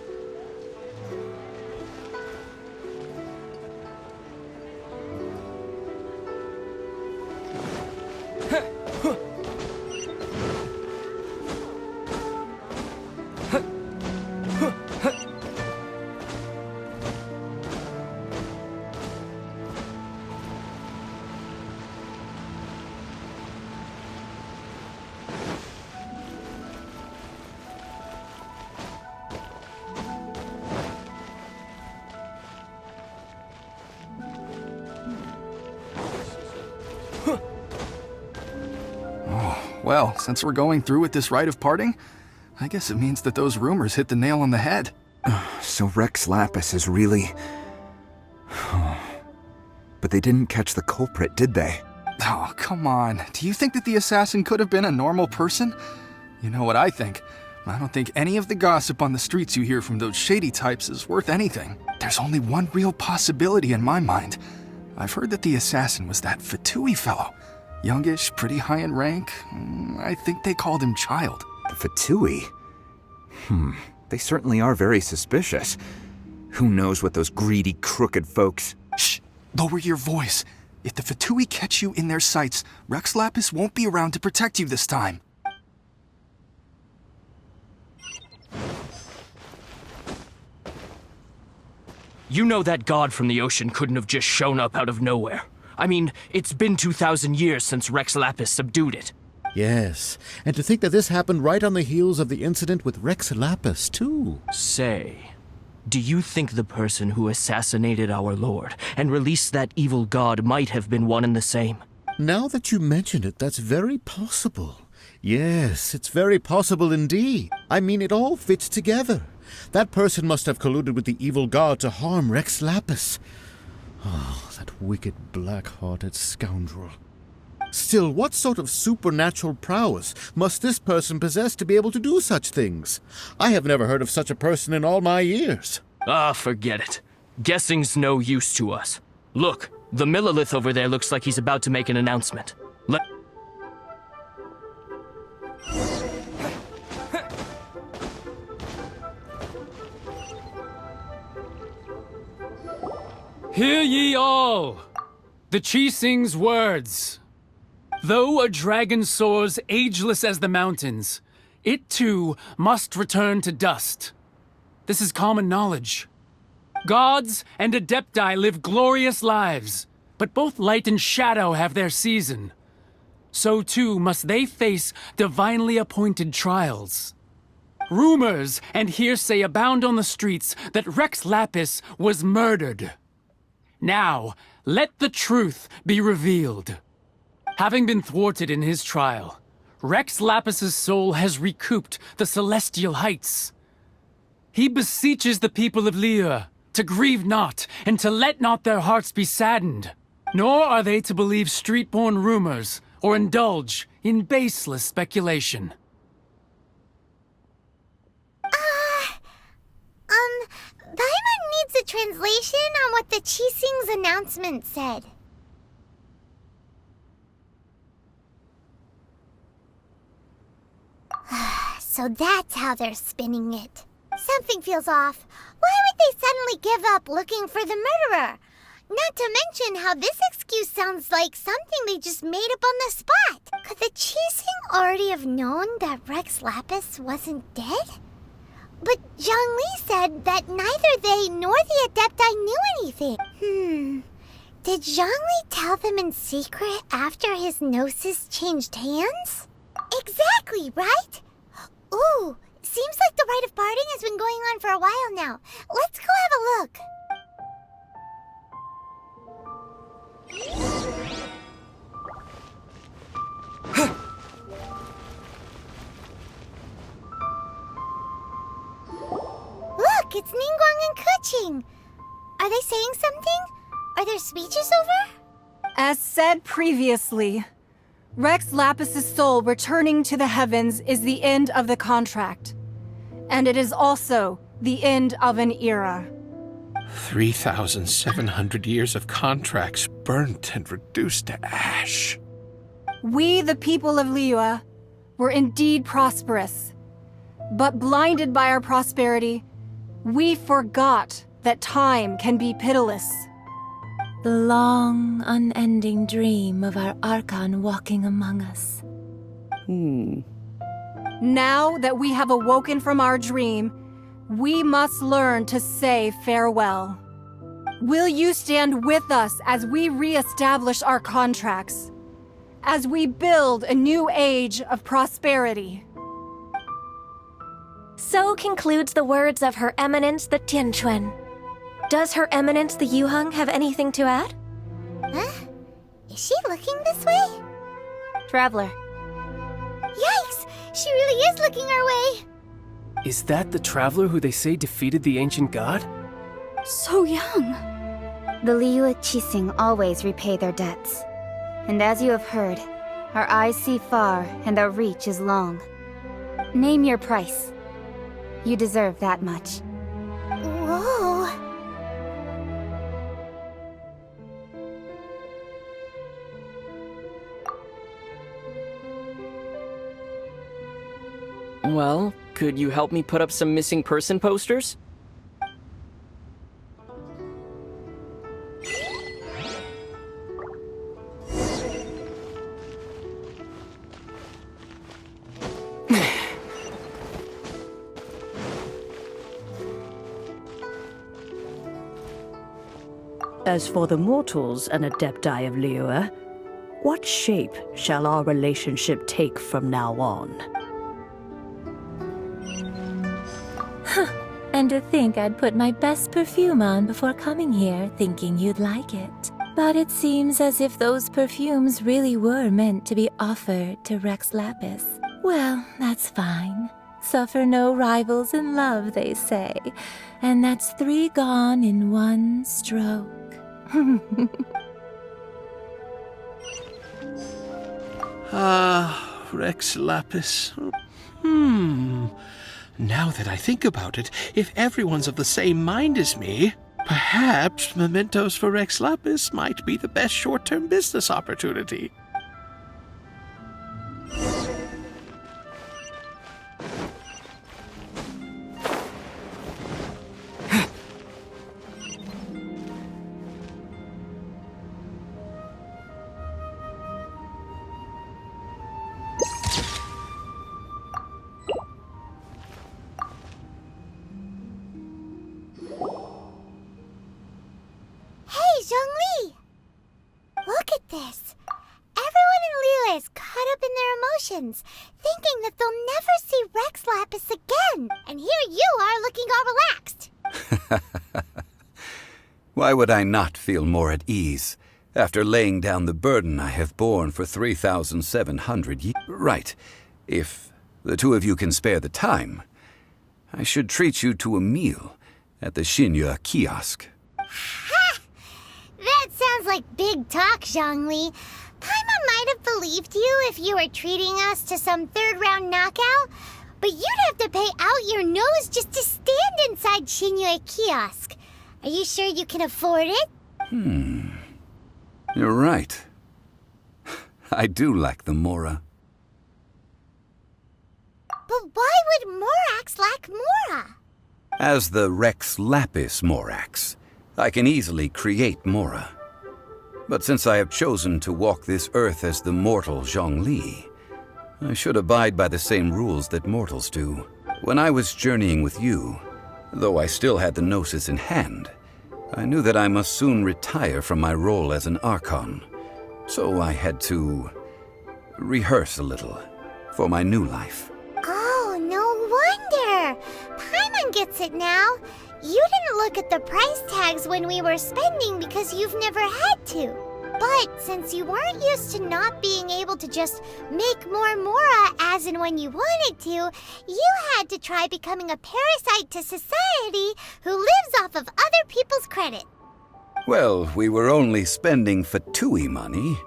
Well, since we're going through with this rite of parting, I guess it means that those rumors hit the nail on the head. So Rex Lapis is really... But they didn't catch the culprit, did they? Oh, come on. Do you think that the assassin could have been a normal person? You know what I think. I don't think any of the gossip on the streets you hear from those shady types is worth anything. There's only one real possibility in my mind. I've heard that the assassin was that Fatui fellow. Youngish, pretty high in rank. I think they called him Child. The Fatui? They certainly are very suspicious. Who knows what those greedy, crooked folks... Shh! Lower your voice. If the Fatui catch you in their sights, Rex Lapis won't be around to protect you this time. You know that god from the ocean couldn't have just shown up out of nowhere. I mean, it's been 2,000 years since Rex Lapis subdued it. Yes, and to think that this happened right on the heels of the incident with Rex Lapis, too. Say, do you think the person who assassinated our lord and released that evil god might have been one and the same? Now that you mention it, that's very possible. Yes, it's very possible indeed. I mean, it all fits together. That person must have colluded with the evil god to harm Rex Lapis. Oh, that wicked, black-hearted scoundrel. Still, what sort of supernatural prowess must this person possess to be able to do such things? I have never heard of such a person in all my years. Ah, forget it. Guessing's no use to us. Look, the Millilith over there looks like he's about to make an announcement. Hear ye all! The Qixing's words. Though a dragon soars ageless as the mountains, it too must return to dust. This is common knowledge. Gods and Adepti live glorious lives, but both light and shadow have their season. So too must they face divinely appointed trials. Rumors and hearsay abound on the streets that Rex Lapis was murdered. Now, let the truth be revealed. Having been thwarted in his trial, Rex Lapis's soul has recouped the celestial heights. He beseeches the people of Liyue to grieve not and to let not their hearts be saddened. Nor are they to believe street-born rumors or indulge in baseless speculation. Paimon needs a translation on what the Qixing's announcement said. So that's how they're spinning it. Something feels off. Why would they suddenly give up looking for the murderer? Not to mention how this excuse sounds like something they just made up on the spot. Could the Qixing already have known that Rex Lapis wasn't dead? But Zhongli said that neither they nor the Adepti knew anything. Did Zhongli tell them in secret after his gnosis changed hands? Exactly, right? Ooh, seems like the rite of parting has been going on for a while now. Let's go have a look. Look, it's Ningguang and Keqing. Are they saying something? Are their speeches over? As said previously, Rex Lapis's soul returning to the heavens is the end of the contract. And it is also the end of an era. 3,700 years of contracts burnt and reduced to ash. We, the people of Liyue, were indeed prosperous. But blinded by our prosperity, we forgot that time can be pitiless. The long, unending dream of our Archon walking among us. Now that we have awoken from our dream, we must learn to say farewell. Will you stand with us as we re-establish our contracts? As we build a new age of prosperity? So concludes the words of Her Eminence the Tianquan. Does Her Eminence the Yuheng have anything to add? Huh? Is she looking this way? Traveler. Yikes! She really is looking our way! Is that the traveler who they say defeated the ancient god? So young. The Liyue Qixing always repay their debts. And as you have heard, our eyes see far and our reach is long. Name your price. You deserve that much. Whoa! Well, could you help me put up some missing person posters? As for the mortals and Adepti of Liyue, what shape shall our relationship take from now on? And to think I'd put my best perfume on before coming here, thinking you'd like it. But it seems as if those perfumes really were meant to be offered to Rex Lapis. Well, that's fine. Suffer no rivals in love, they say. And that's 3 gone in 1 stroke. Rex Lapis. Now that I think about it, if everyone's of the same mind as me, perhaps mementos for Rex Lapis might be the best short-term business opportunity. Hey, Zhongli! Look at this. Everyone in Liyue is caught up in their emotions, thinking that they'll never see Rex Lapis again. And here you are looking all relaxed. Why would I not feel more at ease after laying down the burden I have borne for 3,700 years? Right. If the two of you can spare the time, I should treat you to a meal at the Xinyue kiosk. Ha! That sounds like big talk, Zhongli. Paimon might have believed you if you were treating us to some third-round knockout, but you'd have to pay out your nose just to stand inside Xinyue kiosk. Are you sure you can afford it? You're right. I do lack the Mora. But why would Morax lack Mora? As the Rex Lapis Morax, I can easily create Mora. But since I have chosen to walk this earth as the mortal Zhongli, I should abide by the same rules that mortals do. When I was journeying with you, though I still had the Gnosis in hand, I knew that I must soon retire from my role as an Archon, so I had to rehearse a little for my new life. Oh, no wonder! Paimon gets it now. You didn't look at the price tags when we were spending because you've never had to. But since you weren't used to not being able to just make more Mora as and when you wanted to, you had to try becoming a parasite to society who lives off of other people's credit. Well, we were only spending Fatui money.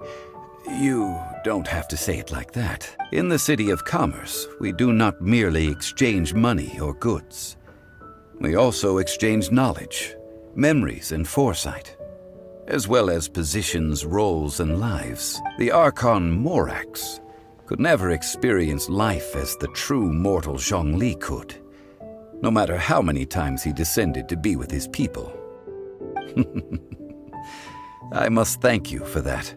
You don't have to say it like that. In the City of Commerce, we do not merely exchange money or goods. We also exchange knowledge, memories, and foresight, as well as positions, roles, and lives. The Archon Morax could never experience life as the true mortal Zhongli could, no matter how many times he descended to be with his people. I must thank you for that.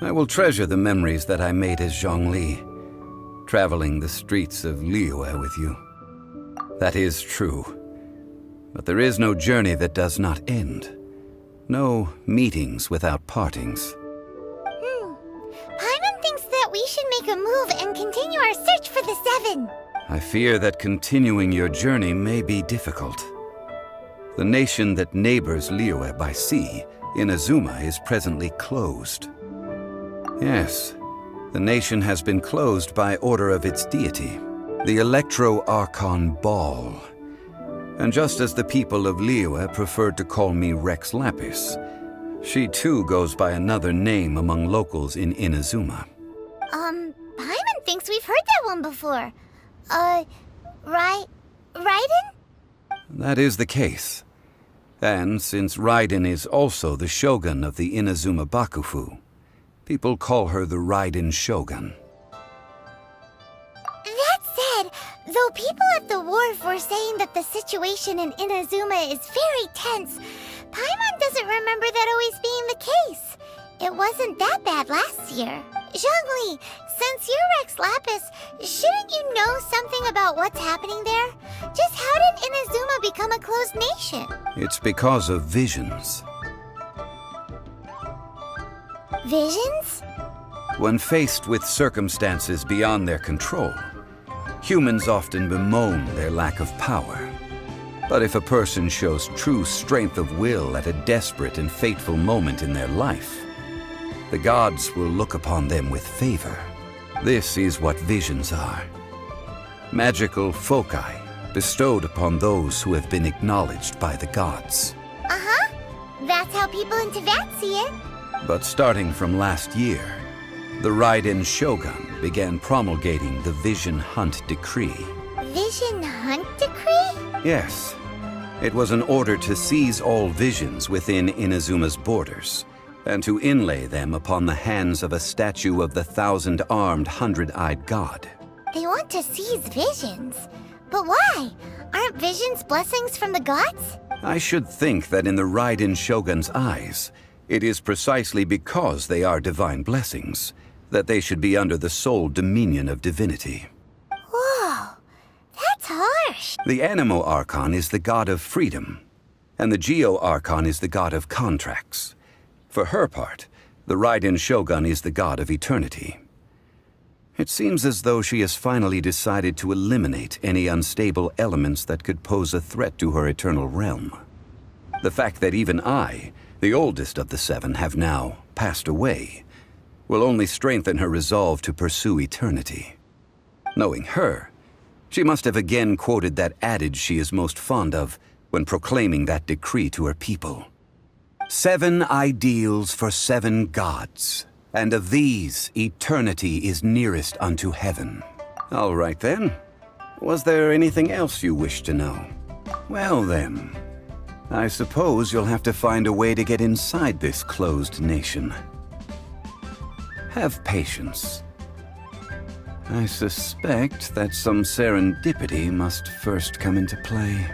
I will treasure the memories that I made as Zhongli, traveling the streets of Liyue with you. That is true. But there is no journey that does not end. No meetings without partings. Paimon thinks that we should make a move and continue our search for the 7. I fear that continuing your journey may be difficult. The nation that neighbors Liyue by sea, Inazuma, is presently closed. Yes, the nation has been closed by order of its deity, the Electro-Archon Ball. And just as the people of Liyue preferred to call me Rex Lapis, she too goes by another name among locals in Inazuma. Paimon thinks we've heard that one before. Raiden? That is the case. And since Raiden is also the shogun of the Inazuma Bakufu, people call her the Raiden Shogun. That said, though people at the wharf were saying that the situation in Inazuma is very tense, Paimon doesn't remember that always being the case. It wasn't that bad last year. Zhongli, since you're Rex Lapis, shouldn't you know something about what's happening there? Just how did Inazuma become a closed nation? It's because of visions. Visions? When faced with circumstances beyond their control, humans often bemoan their lack of power. But if a person shows true strength of will at a desperate and fateful moment in their life, the gods will look upon them with favor. This is what visions are. Magical foci bestowed upon those who have been acknowledged by the gods. Uh-huh. That's how people in Teyvat see it. But starting from last year, the Raiden Shogun began promulgating the Vision Hunt Decree. Vision Hunt Decree? Yes. It was an order to seize all visions within Inazuma's borders, and to inlay them upon the hands of a statue of the 1,000-armed, 100-eyed god. They want to seize visions. But why? Aren't visions blessings from the gods? I should think that in the Raiden Shogun's eyes, it is precisely because they are divine blessings that they should be under the sole dominion of divinity. Whoa, that's harsh. The Anemo Archon is the god of freedom, and the Geo Archon is the god of contracts. For her part, the Raiden Shogun is the god of eternity. It seems as though she has finally decided to eliminate any unstable elements that could pose a threat to her eternal realm. The fact that even I, the oldest of the seven, have now passed away, will only strengthen her resolve to pursue eternity. Knowing her, she must have again quoted that adage she is most fond of when proclaiming that decree to her people. 7 ideals for 7 gods, and of these, eternity is nearest unto heaven. All right then. Was there anything else you wish to know? Well then, I suppose you'll have to find a way to get inside this closed nation. Have patience. I suspect that some serendipity must first come into play.